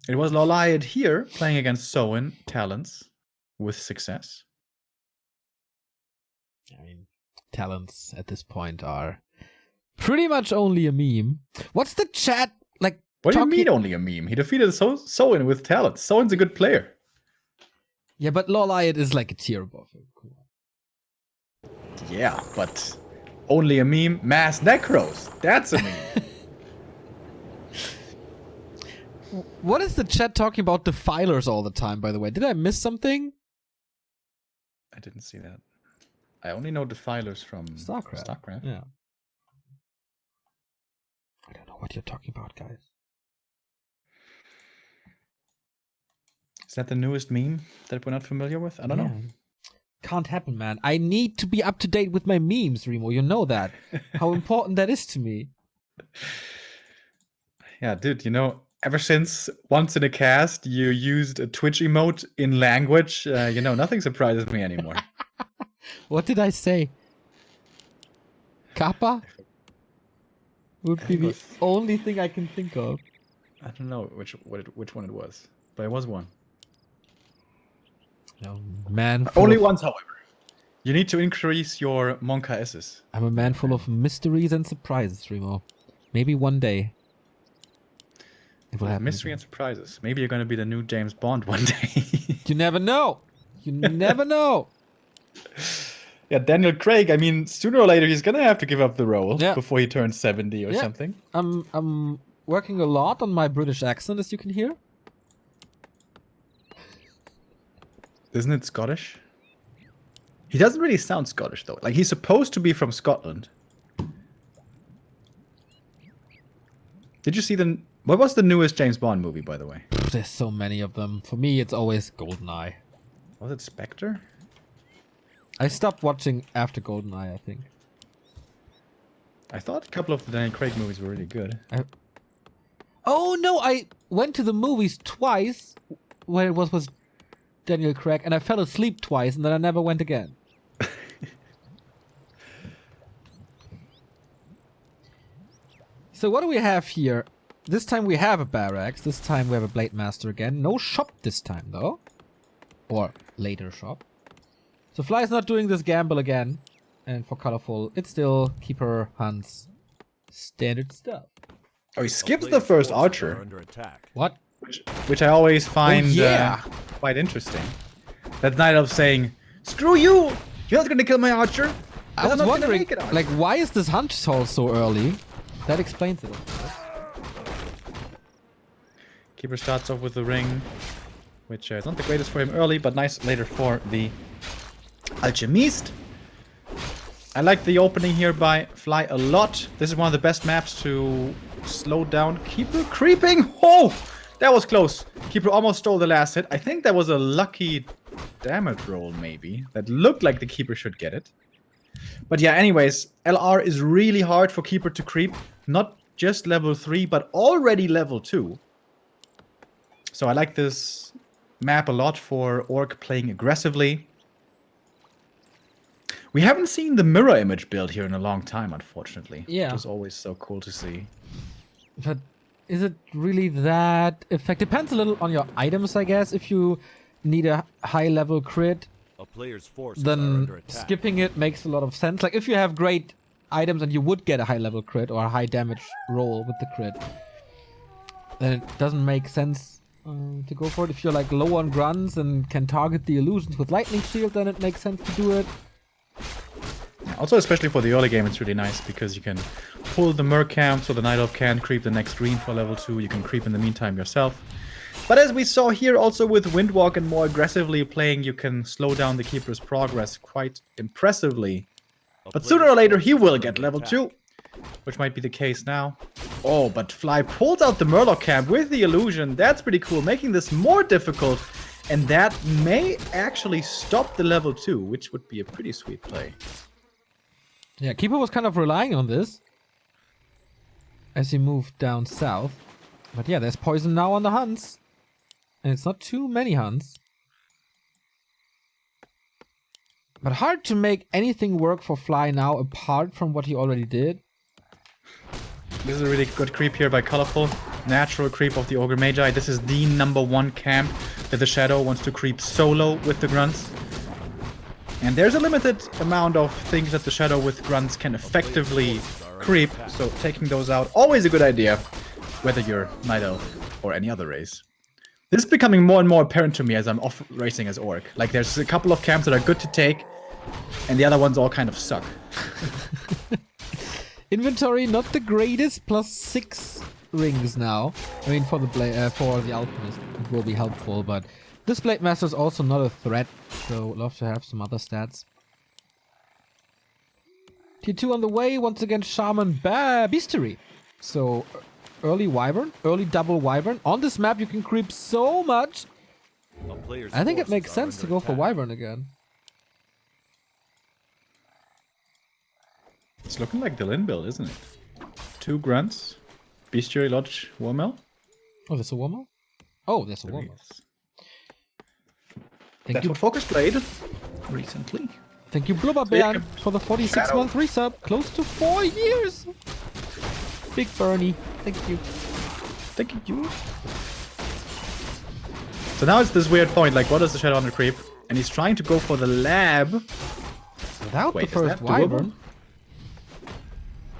B: It was Loliad here playing against Soin Talons with success.
A: I mean, Talons at this point are pretty much only a meme. What's the chat like?
B: What do you mean only a meme? He defeated Soin with Talons. Soin's a good player.
A: Yeah, but Loliad is like a tier above him. Cool.
B: Yeah, but only a meme. Mass Necros. That's a meme.
A: What is the chat talking about defilers all the time, by the way? Did I miss something?
B: I didn't see that. I only know defilers from StarCraft.
A: Yeah. I don't know what you're talking about, guys.
B: Is that the newest meme that we're not familiar with? I don't know.
A: Can't happen, man. I need to be up to date with my memes, Remo. You know that. How important that is to me.
B: Yeah, dude, you know, ever since once in a cast you used a Twitch emote in language, you know, nothing surprises me anymore.
A: What did I say? Kappa? Would be the only thing I can think of.
B: I don't know which one it was, but it was one.
A: No, man.
B: Only once, however. You need to increase your Monka S's.
A: I'm a man full of mysteries and surprises, Remo. Maybe one day. It will happen.
B: Mystery and surprises. Maybe you're going to be the new James Bond one day.
A: You never know. You never know.
B: Yeah, Daniel Craig, I mean, sooner or later he's going to have to give up the role before he turns 70 or something.
A: I'm working a lot on my British accent, as you can hear.
B: Isn't it Scottish? He doesn't really sound Scottish, though. Like, he's supposed to be from Scotland. Did you see the... What was the newest James Bond movie, by the way?
A: There's so many of them. For me, it's always GoldenEye.
B: Was it Spectre?
A: I stopped watching after GoldenEye, I think.
B: I thought a couple of the Daniel Craig movies were really good.
A: Oh, no! I went to the movies twice where it was Daniel Craig, and I fell asleep twice, and then I never went again. So what do we have here? This time we have a barracks. This time we have a Blade Master again. No shop this time, though. Or later shop. So Fly's not doing this gamble again. And for Colorful, it's still Keeper Hunts. Standard stuff.
B: Oh, he skips the first Archer.
C: Under attack.
A: What?
B: Which I always find quite interesting. That Night Elf saying, "Screw you! You're not gonna kill my Archer."
A: I was wondering, like, why is this Hunt Hall so early? That explains it.
B: Keeper starts off with the ring, which is not the greatest for him early, but nice later for the Alchemist. I like the opening here by Fly a lot. This is one of the best maps to slow down Keeper creeping. Oh, that was close. Keeper almost stole the last hit. I think that was a lucky damage roll, maybe. That looked like the Keeper should get it. But yeah, anyways, LR is really hard for Keeper to creep. Not just level 3, but already level 2. So I like this map a lot for Orc playing aggressively. We haven't seen the mirror image build here in a long time, unfortunately.
A: Yeah.
B: Which is always so cool to see.
A: But is it really that effective? Depends a little on your items, I guess. If you need a high level crit,
C: A player's forces are under
A: then
C: attack.
A: skipping it makes a lot of sense. Like if you have great items and you would get a high level crit or a high damage roll with the crit, then it doesn't make sense to go for it. If you're like low on grunts and can target the illusions with lightning shield, then it makes sense to do it.
B: Also, especially for the early game, it's really nice because you can pull the Merc camp so the Night Elf can't creep the next green for level 2. You can creep in the meantime yourself. But as we saw here also with Windwalk and more aggressively playing, you can slow down the Keeper's progress quite impressively. But sooner or later he will get level 2, which might be the case now. Oh, but Fly pulls out the Murloc camp with the illusion. That's pretty cool, making this more difficult. And that may actually stop the level 2, which would be a pretty sweet play.
A: Yeah, Keeper was kind of relying on this as he moved down south. But yeah, there's poison now on the Hunts. And it's not too many Hunts. But hard to make anything work for Fly now apart from what he already did.
B: This is a really good creep here by Colorful. Natural creep of the Ogre Magi. This is the #1 camp that the Shadow wants to creep solo with the Grunts. And there's a limited amount of things that the Shadow with Grunts can effectively creep, so taking those out, always a good idea, whether you're Night Elf or any other race. This is becoming more and more apparent to me as I'm off racing as Orc. Like, there's a couple of camps that are good to take, and the other ones all kind of suck.
A: Inventory not the greatest, +6 rings now. I mean, for the Alchemist, it will be helpful, but this Blade Master is also not a threat, so love to have some other stats. Tier 2 on the way, once again Shaman Beastery. So, early Wyvern, early double Wyvern. On this map you can creep so much.
C: A player's
A: I think it
C: forces
A: makes
C: are
A: sense to
C: under
A: go for
C: attack.
A: Wyvern again.
B: It's looking like the Lin build, isn't it? 2 Grunts, Bestiary Lodge, Warmel.
A: Oh, there's a Warmel? Oh, there's a Warmel. Thank
B: That's
A: you,
B: what Focus played recently.
A: thank you Blubberbear for the 46-month resub. Close to 4 years. Big Bernie, thank you.
B: Thank you. So now it's this weird point, like what is the Shadow Hunter creep? And he's trying to go for the lab.
A: Without
B: Wait,
A: the
B: is
A: first
B: that doable?
A: Wyvern.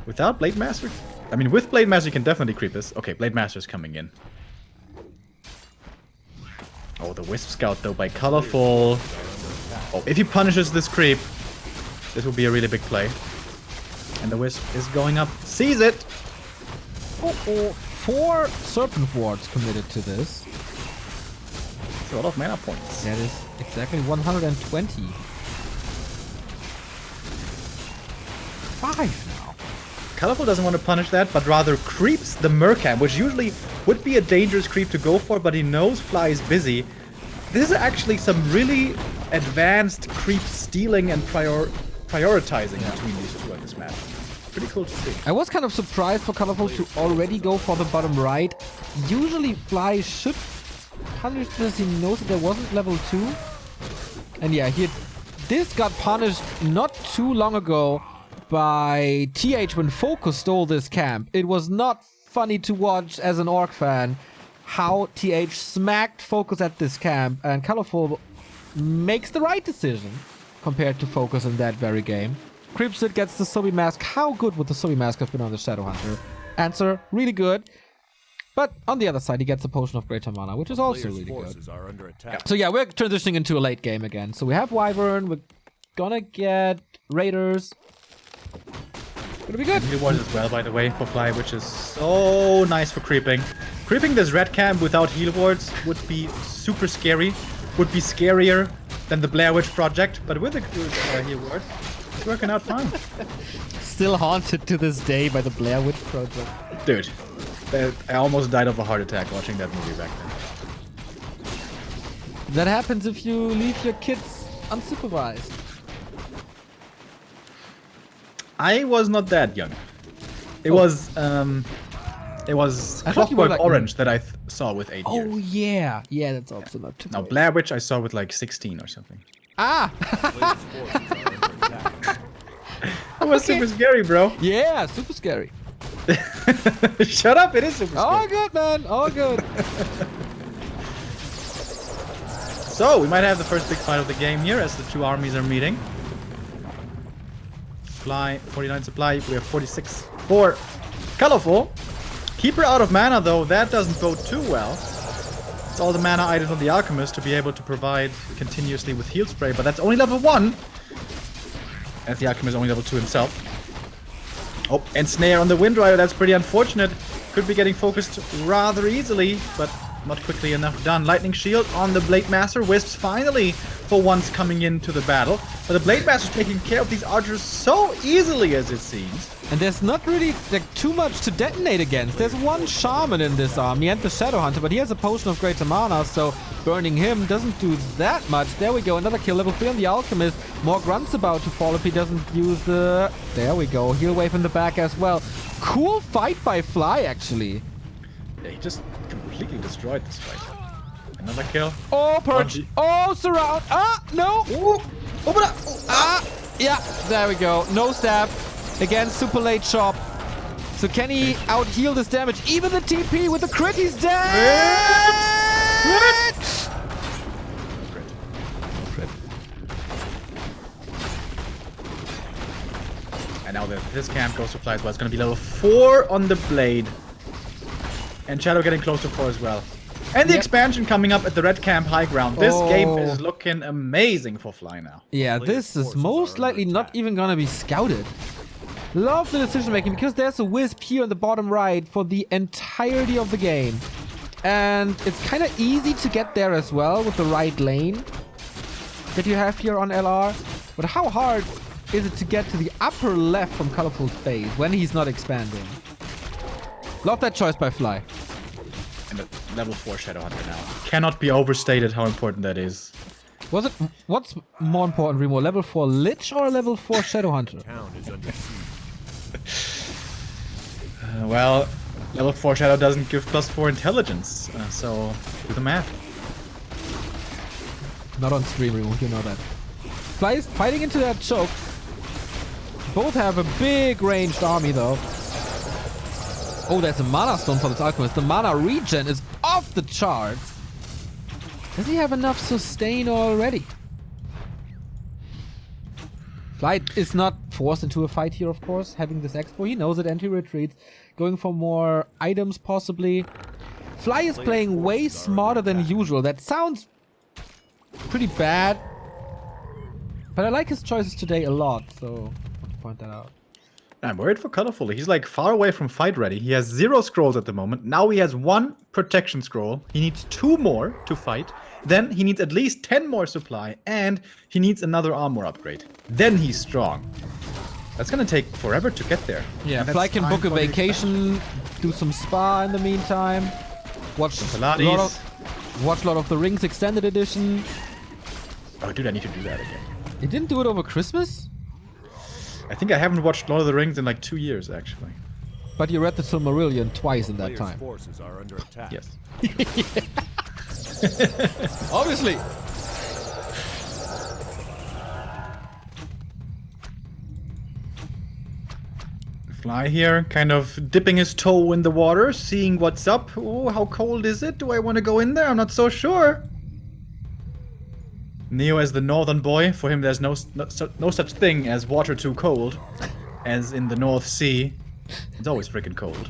B: Without Blade Master? I mean, with Blade Master you can definitely creep this. Okay, Blade Master's coming in. Oh, the Wisp Scout though by Colorful. Oh, if he punishes this creep, this will be a really big play. And the Wisp is going up. Sees it!
A: Oh, 4 Serpent Wards committed to this.
B: It's a lot of mana points.
A: That is exactly 120. 5 now.
B: Colorful doesn't want to punish that, but rather creeps the Mercam, which usually would be a dangerous creep to go for, but he knows Fly is busy. This is actually some really advanced creep stealing and prioritizing between these two on this map. Pretty cool to see.
A: I was kind of surprised for Colorful to already go for the bottom right. Usually Fly should punish this, he knows that there wasn't level 2. And yeah, this got punished not too long ago by TH when Focus stole this camp. It was not funny to watch as an Orc fan how TH smacked Focus at this camp, and Colorful makes the right decision compared to Focus in that very game. Creepsit gets the Sobi Mask. How good would the Sobi Mask have been on the Shadow Hunter? Answer, really good. But on the other side, he gets a Potion of Greater Mana, which is also
C: Player's
A: really good.
C: forces are under attack.
A: So yeah, we're transitioning into a late game again. So we have Wyvern, we're gonna get Raiders. Gonna be good.
B: Heal wards as well, by the way, for Fly, which is so nice for creeping. Creeping this red camp without heal wards would be super scary. Would be scarier than the Blair Witch Project, but with a good heal ward, it's working out fine.
A: Still haunted to this day by the Blair Witch Project.
B: Dude, I almost died of a heart attack watching that movie back then.
A: That happens if you leave your kids unsupervised.
B: I was not that young. It was
A: I thought you were
B: Clockwork
A: like-
B: Orange that I saw with 8 years.
A: Oh yeah, yeah, that's also not too
B: Now
A: bad.
B: Blair Witch I saw with like 16 or something.
A: Ah,
C: Player's forces are under attack.
B: That was super scary, bro.
A: yeah, super scary.
B: Shut up, it is super
A: All
B: scary.
A: good, man. All good.
B: So, we might have the first big fight of the game here as the two armies are meeting. Fly, 49 supply, we have 46 for Colorful. Keeper out of mana though, that doesn't go too well. It's all the mana items on the Alchemist to be able to provide continuously with heal spray, but that's only level 1. As the Alchemist is only level 2 himself. Oh, and Snare on the Wind Rider, that's pretty unfortunate. Could be getting focused rather easily, but not quickly enough done. Lightning Shield on the Blade Master. Wisps finally, for once, coming into the battle. But the Blade Master's taking care of these archers so easily, as it seems.
A: And there's not really like too much to detonate against. There's one Shaman in this army and the Shadow Hunter, but he has a Potion of Greater Mana, so burning him doesn't do that much. There we go, another kill. Level 3 on the Alchemist. More grunts about to fall if he doesn't use the... There we go. Heal Wave in the back as well. Cool fight by Fly, actually.
B: Yeah, he just completely destroyed this fight. Another kill.
A: Oh, Purge. Oh, Surround. Ah, no.
B: Ooh. Open up. Ooh.
A: Ah, yeah. There we go. No stab. Again, super late chop. So can he out-heal this damage? Even the TP with the crit, he's dead!
B: Crit. And now this camp goes to Fly as well. It's going to be level 4 on the Blade. And Shadow getting close to 4 as well. And the expansion coming up at the red camp high ground. This game is looking amazing for Fly now.
A: Yeah, this is most likely not even gonna be scouted. Love the decision making because there's a wisp here on the bottom right for the entirety of the game. And it's kind of easy to get there as well with the right lane that you have here on LR. But how hard is it to get to the upper left from Colorful Space when he's not expanding? Love that choice by Fly.
B: And the level 4 Shadow Hunter now. Cannot be overstated how important that is.
A: Was it? What's more important, Remo? Level 4 Lich or level 4 Shadow Hunter?
C: Town is under siege.
B: Well, level 4 Shadow doesn't give +4 intelligence. So, do the math.
A: Not on stream, Remo. You know that. Fly is fighting into that choke. Both have a big ranged army, though. Oh, there's a Mana Stone for this Alchemist. The Mana regen is off the charts. Does he have enough sustain already? Fly is not forced into a fight here, of course, having this expo. He knows it, and he retreats. Going for more items, possibly. Fly is playing way smarter than usual. That sounds pretty bad. But I like his choices today a lot, so I want to point that out.
B: I'm worried for Colorful. He's like far away from fight ready. He has 0 scrolls at the moment. Now he has 1 protection scroll. He needs 2 more to fight. Then he needs at least 10 more supply. And he needs another armor upgrade. Then he's strong. That's gonna take forever to get there.
A: Yeah, Fly can book a vacation, do some spa in the meantime. Watch Lord of the Rings Extended Edition.
B: Oh, dude, I need to do that again.
A: You didn't do it over Christmas?
B: I think I haven't watched Lord of the Rings in like 2 years, actually.
A: But you read the Silmarillion twice in that
C: Players'
A: time.
C: forces are under attack.
B: Yes.
A: Obviously.
B: Fly here, kind of dipping his toe in the water, seeing what's up. Oh, how cold is it? Do I want to go in there? I'm not so sure. Neo as the northern boy, for him there's no such thing as water too cold, as in the North Sea. It's always freaking cold.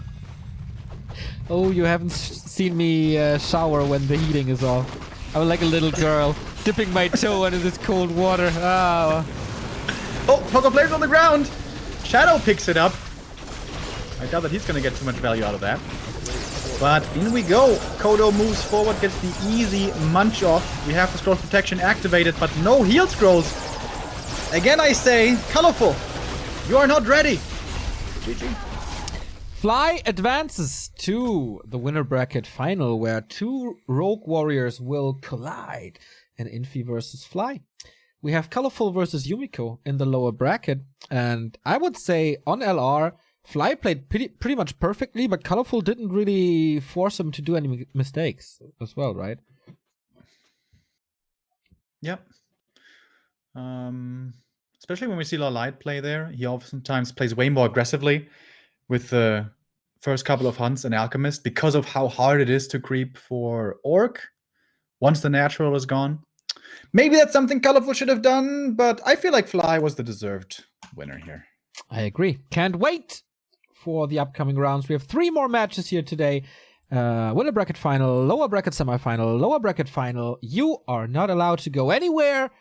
A: Oh, you haven't seen me shower when the heating is off. I'm like a little girl, dipping my toe into this cold water. Oh.
B: Oh, Poke of Flames on the ground! Shadow picks it up. I doubt that he's gonna get too much value out of that. But in we go. Kodo moves forward, gets the easy munch off. We have the scroll protection activated, but no heal scrolls. Again, I say, Colorful, you are not ready. GG.
A: Fly advances to the winner bracket final, where 2 rogue warriors will collide. And Infi versus Fly. We have Colorful versus Yumiko in the lower bracket. And I would say on LR, Fly played pretty much perfectly, but Colorful didn't really force him to do any mistakes as well, right?
B: Yep. Especially when we see Light play there, he oftentimes plays way more aggressively with the first couple of hunts in Alchemist because of how hard it is to creep for Orc once the natural is gone. Maybe that's something Colorful should have done, but I feel like Fly was the deserved winner here.
A: I agree. Can't wait for the upcoming rounds. We have 3 more matches here today. Winner bracket final, lower bracket semifinal, lower bracket final. You are not allowed to go anywhere.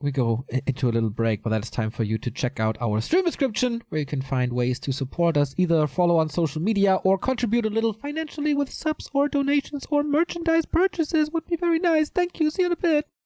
A: We go into a little break, but that is time for you to check out our stream description, where you can find ways to support us, either follow on social media or contribute a little financially with subs or donations or merchandise purchases would be very nice. Thank you. See you in a bit.